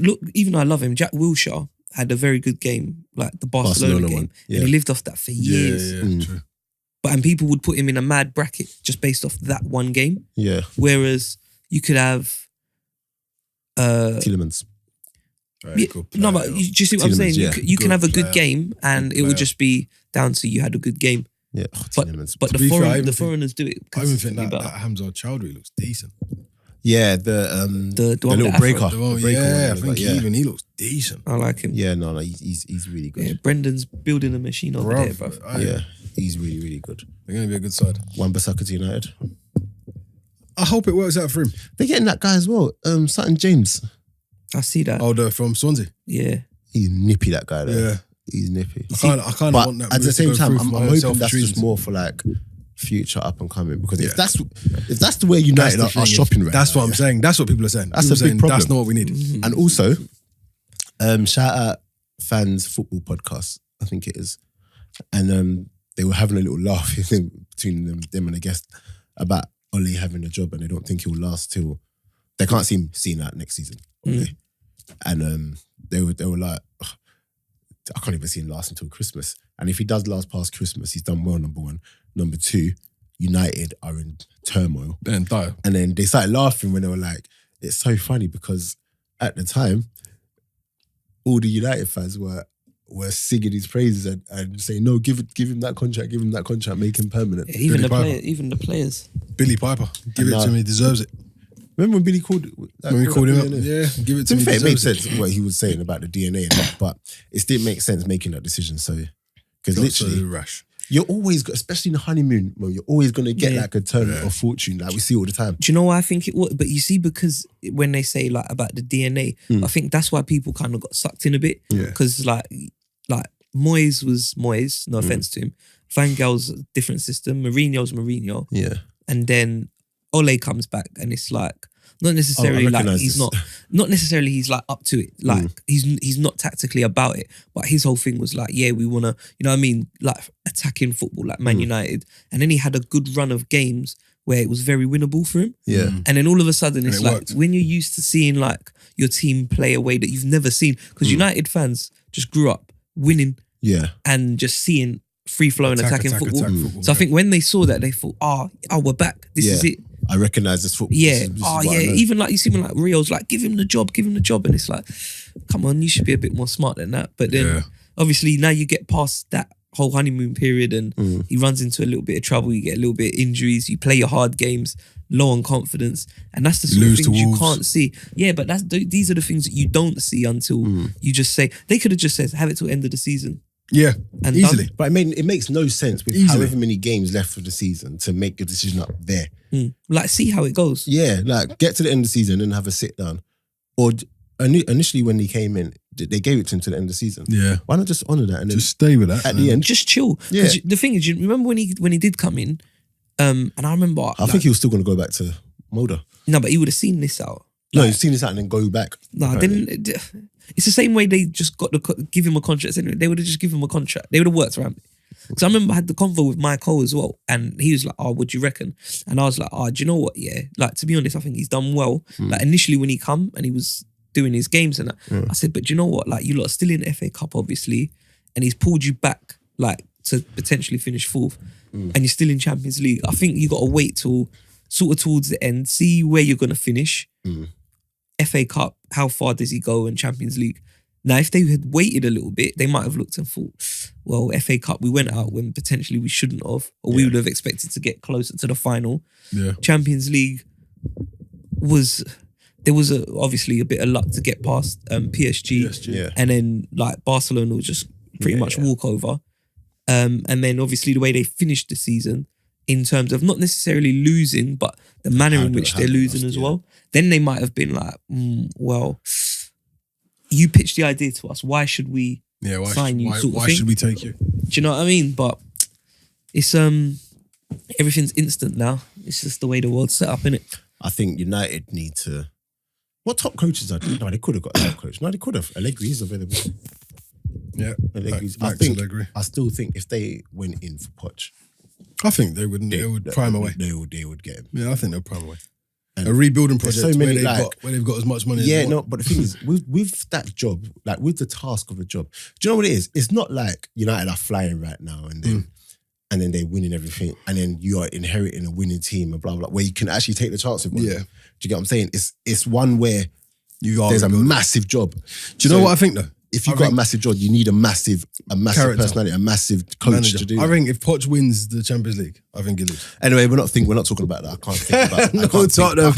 look, even though I love him, Jack Wilshere had a very good game, like the Barcelona game,
one. Yeah.
and he lived off that for years.
Yeah, true.
And people would put him in a mad bracket just based off that one game.
Yeah.
Whereas you could have
Tielemans.
Very cool player.
no, but you just see what I'm
Tielemans,
saying.
yeah.
You can have a good
player.
game, and
Good
it would
player.
just be down to you had a good game.
Yeah.
But
Tielemans.
but
To be fair, I even
the
think-
foreigners do it.
I even think
consistently
that
better.
Hamza Chowdhury looks decent.
Yeah, the
one with
little
the
breaker.
afro.
The one,
The breaker
yeah, I
one,
think
yeah.
even he looks decent.
I like him.
Yeah, no, he's really good.
Yeah, Brendan's building a machine over there, bro.
Yeah, he's really, really good.
They're going to be a good side.
Wan-Bissaka to United.
I hope it works out for him.
They're getting that guy as well. Sutton James.
I see that.
Oh, from Swansea.
Yeah.
He's nippy, that guy there.
Yeah.
He's nippy.
I kind of
But
want that.
at the
move to
same
go
time,
through
I'm
for my
hoping
selfish
that's just
reasons.
more for like future up and coming. Because if
Yeah.
that's the way United
That's the
are
thing.
shopping right
That's
now,
what I'm saying. That's what people are saying.
That's
People
a
are
big
saying
problem.
That's not what we need.
And also, shout out Fans Football Podcast, I think it is. And they were having a little laugh between them and the guest about Ole having a job, and they don't think he'll last till they can't see him seeing that next season. Ole. And they were like, I can't even see him last until Christmas. And if he does last past Christmas, he's done well, number one. Number two, United are in turmoil.
Then dire.
And then they started laughing when they were like, it's so funny because at the time, all the United fans were singing his praises and saying, no, give him that contract, make him permanent.
Yeah, even
Billy
the players.
Billy Piper, give it to him, he deserves it.
Remember when Billy called
When we called him up, yeah, give it to
be
him.
fair, it made sense what he was saying about the DNA and that, but it didn't make sense making that decision. So, because literally,
so rash.
you're always, especially in the honeymoon, well, you're always going to get
Yeah.
like a turn of fortune, like we see all the time.
Do you know why I think it was? But you see, because when they say like about the DNA, I think that's why people kind of got sucked in a bit.
Yeah.
Because like Moyes was Moyes, no offense to him. Van Gaal's a different system. Mourinho's Mourinho.
Yeah.
And then Ole comes back and it's like, not necessarily like
recognise
he's
this.
not necessarily he's like up to it. Like he's not tactically about it. But his whole thing was like, yeah, we want to, you know what I mean? Like attacking football like Man United. And then he had a good run of games where it was very winnable for him.
Yeah.
And then all of a sudden it's
it
like
worked.
when you're used to seeing like your team play a way that you've never seen, because United fans just grew up winning
Yeah.
and just seeing free flowing attacking football.
football.
So I think when they saw that, they thought, oh, we're back. This is it.
I recognise this football.
Yeah.
This is
Oh,
what I
yeah.
know.
Even like you see when like Rio's like, give him the job. And it's like, come on, you should be a bit more smart than that. But then obviously now you get past that whole honeymoon period and he runs into a little bit of trouble. You get a little bit of injuries. You play your hard games, low on confidence. And that's the sort of
Lose to
things you
Wolves.
can't see. Yeah, but these are the things that you don't see until you just say, they could have just said, have it till end of the season.
Yeah,
And
easily.
But it makes no sense with
Easily.
however many games left for the season to make a decision up there.
Like, see how it goes.
Yeah, like get to the end of the season and have a sit down. Or initially when he came in, they gave it to him to the end of the season.
Yeah.
Why not just honour that and then
Just stay with that.
at the end?
Just chill.
Yeah.
Because the thing is, you remember when he did come in, and I remember,
I think he was still going to go back to Mulder.
no, but he would have seen this out.
No, he's seen this out and then go back.
No,
apparently.
then it's the same way they just got give him a contract. Anyway, they would have just given him a contract. They would have worked around it. Because I remember I had the convo with Mike Cole as well, and he was like, "Oh, what do you reckon?" And I was like, "Oh, do you know what? Yeah, like to be honest, I think he's done well. Like initially when he come and he was doing his games and that, I said, but do you know what? Like you lot are still in the FA Cup, obviously, and he's pulled you back like to potentially finish fourth, and you're still in Champions League. I think you got to wait till sort of towards the end, see where you're gonna finish." FA Cup, how far does he go in Champions League? Now, if they had waited a little bit, they might have looked and thought, well, FA Cup, we went out when potentially we shouldn't have, or we would have expected to get closer to the final.
Yeah.
Champions League there was obviously a bit of luck to get past PSG.
Yeah.
And then like Barcelona was just pretty much walkover. And then obviously the way they finished the season, in terms of not necessarily losing, but the manner in which they're losing as well, then they might have been like, well, you pitched the idea to us. Why should we sign you?
Why should we take you?
Do you know what I mean? But it's everything's instant now. It's just the way the world's set up, innit?
I think United need to. What top coaches are? No, they could have got a top coach. No, they could have. Allegri is available.
Yeah.
Allegri's.
Max Allegri.
I still think if they went in for Poch,
I think they would prime away.
They would get him.
Yeah, I think they'll prime away.
And
a rebuilding
there's
project
so many,
where they've got as much money as
Yeah,
they
no,
want.
but the thing is, with that job, like with the task of a job, do you know what it is? It's not like United are flying right now and then they're winning everything, and then you are inheriting a winning team and blah blah, where you can actually take the chance of one.
Yeah.
Do you get what I'm saying? It's one where there's a
rebuilding.
massive job.
Do you know what I think though?
If you've got a massive job, you need a massive
Character.
personality, a massive coach
Manager.
to do
I
that.
think if Poch wins the Champions League, I think he loses.
Anyway, we're not talking about that. I can't think about
No,
I can't
Tottenham.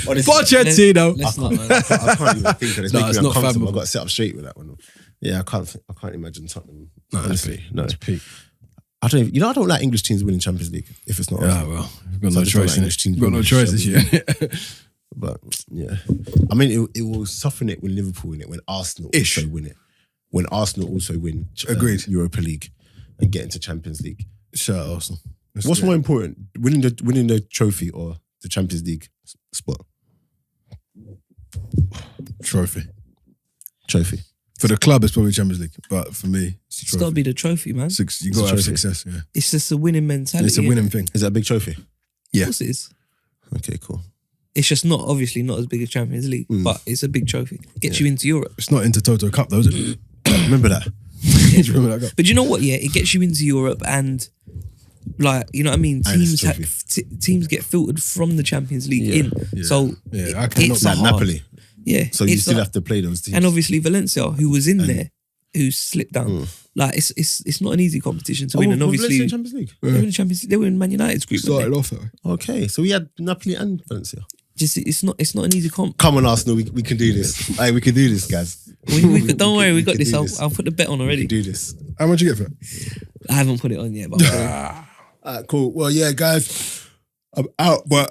honestly,
Pochettino.
Let's not, man.
I can't even think of it. It's
No,
making
it's
me
not
uncomfortable.
fathomable.
I've got to sit up straight with that one. Yeah, I can't imagine Tottenham.
No,
honestly, no.
It's peak.
I don't like English teams winning Champions League if it's not.
Yeah,
Arsenal.
well, we've got
So I
no
just don't
choice.
like English teams
We've got no
winning
choice this year.
But yeah, I mean, it will soften it when Liverpool win it, when Arsenal also win it, when Arsenal also win
Agreed.
Europa League and get into Champions League.
Shout out Arsenal.
What's more important, winning the trophy or the Champions League spot?
Trophy.
Trophy.
For the club, it's probably Champions League. But for me, it's a
It's got to
trophy.
be the trophy, man.
You got to have
trophy.
success, yeah.
It's just a winning mentality.
It's a winning thing.
Is that a big trophy?
Of
Yeah.
course it is.
Okay, cool.
It's just obviously not as big as Champions League, but it's a big trophy. Gets you into Europe.
It's not Intertoto Cup though, is it?
Remember that?
Do you remember that guy?
But you know what? Yeah, it gets you into Europe and, like, you know what I mean.
And it's
Teams get filtered from the Champions League
Yeah.
in.
Yeah.
So
Yeah, I cannot
it's
be
Like
hard.
Napoli.
Yeah.
So you
it's
still
like-
have to play those teams.
and obviously Valencia, who was in there, who slipped down. Like it's not an easy competition to win. And obviously
in Champions League.
they were in the Champions League. They were in Man United's group. weren't
Started
they?
off that way.
Okay, so we had Napoli and Valencia.
Just it's not an easy comp.
Come on, Arsenal, we can do this. Hey, we can do this, guys.
Don't worry, we got
can
this.
do
I'll,
this.
I'll put the bet on
We
already.
can do this.
How much you get for it?
I haven't put it on yet, but
Alright, cool. Well, yeah, guys, I'm out, but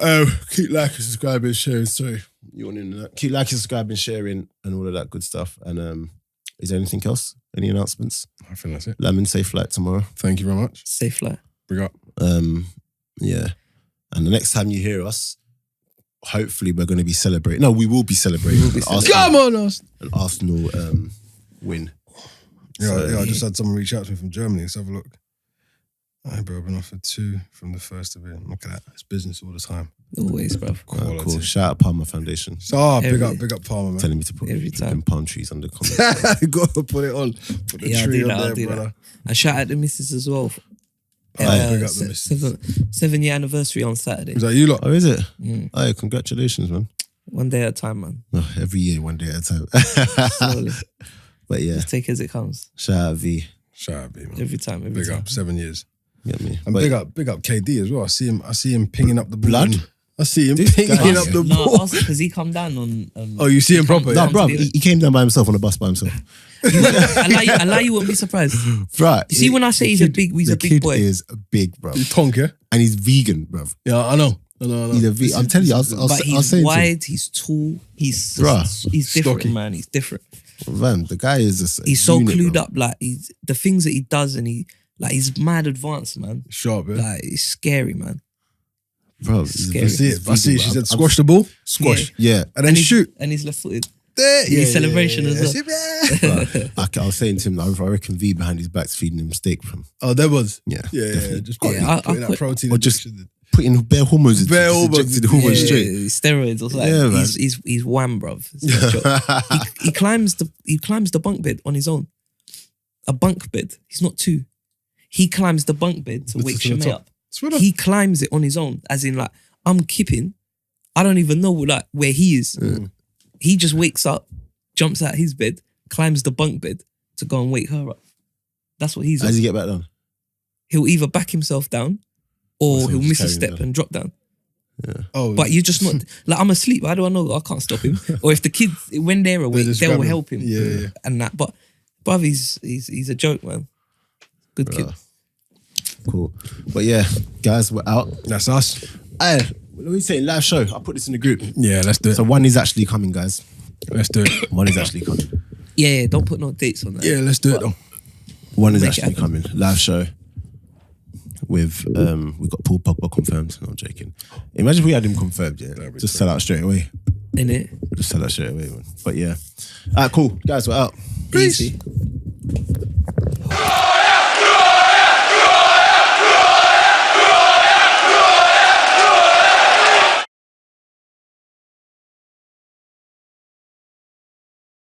keep liking, subscribing, sharing. Sorry, you want in that? Keep liking, subscribing, sharing, and all of that good stuff. And is there anything else? Any announcements?
I think that's it.
Lamin, safe flight tomorrow.
Thank you very much.
safe flight.
Big up.
Yeah, and the next time you hear us, hopefully we're going to be celebrating. No, we will be celebrating.
Come on, us.
An Arsenal win.
Yeah,
So,
yeah, I just had someone reach out to me from Germany. Let's have a look. Hey, bro, I've been offered 2 from the first of it. Look at that. It's business all the time.
Always, bro.
Cool. Shout out Palmer Foundation.
So, big
Every-
up Palmer, man.
Telling me to put
Every time.
palm trees under comments.
Got to put it on. Put the
Yeah, I'll
tree
do
on
that. I'll
there,
do
brother.
that. And shout out the missus as well.
Big up the missus.
7-year anniversary on Saturday.
Is that you lot?
Oh, is it?
Mm.
Oh, congratulations, man.
One day at a time, man.
Oh, every year, one day at a time.
Slowly.
But yeah,
Just take it as it comes.
shout out V.
Shout out, B, man.
Every time. Every
Big
time.
up, 7 years.
Get me.
And
But
big up KD as well. I see him pinging up the ball.
Blood?
I see him
This
pinging
guy-
up the
No,
ball.
because he come down on.
Oh, you see him proper?
No,
Yeah?
bro, he came down by himself on a bus by himself.
I lie, you won't be surprised.
Right.
You see, when I say he's a big boy.
He is a big, bro.
You tonk, yeah?
And he's vegan, bro.
Yeah, I know.
He's a vegan. I'm telling you, I'll
But
say
he's
to him,
wide, he's tall, he's
Bruh.
he's different,
Stocky.
man. He's different.
man, the guy is just a
He's so
unit,
clued
bro.
up, like he's the things that he does, and he's mad advanced, man.
Sharp, yeah?
Like it's scary, man.
Bro, he's
Scary.
I see it. I see it. She
vegan,
said,
bro.
squash the ball, squash.
Yeah.
And then
he's,
shoot.
and he's left footed.
There.
His celebration as well.
well.
I was saying to him, I reckon V behind his back's feeding him steak from.
Oh, there was.
Yeah.
Yeah.
definitely.
Just
Yeah,
putting
I
that protein
Or just
addiction.
putting bare hormones into
Bare
just
hormones
injected
into-
hormones
Yeah,
straight.
steroids or something.
Yeah, man.
He's wham, bruv. It's no joke. he climbs the bunk bed on his own. A bunk bed. He's not 2. He climbs the bunk bed to wake
to the
Shemay
top.
up.
Swear to-
He climbs it on his own, as in like I'm kipping. I don't even know like where he is. He just wakes up, jumps out his bed, climbs the bunk bed to go and wake her up. That's what he's
How
on.
does he get back down?
He'll either back himself down or
So
he'll
just
miss a
carry him
step
down.
and drop down.
Oh,
But you're just not like I'm asleep. How do I know? I can't stop him. Or if the kids when they're awake,
just
they'll
grab him.
help him.
Yeah.
And that. But bruv, he's a joke, man. Good kid.
Cool. But yeah, guys, we're out.
that's us.
Hey, let me say live show. I'll put this in the group.
Yeah, let's do it.
So one is actually coming, guys.
Let's do it.
One is actually coming.
Yeah, don't put no dates on that.
Yeah, let's do it though.
One is
Make it
actually
happen.
coming. Live show. With we've got Paul Pogba confirmed. No, I'm joking. Imagine if we had him confirmed, yeah. Just sell out straight away.
Innit?
Just sell out straight away, man. But yeah. Alright, cool. Guys, we're out.
Easy.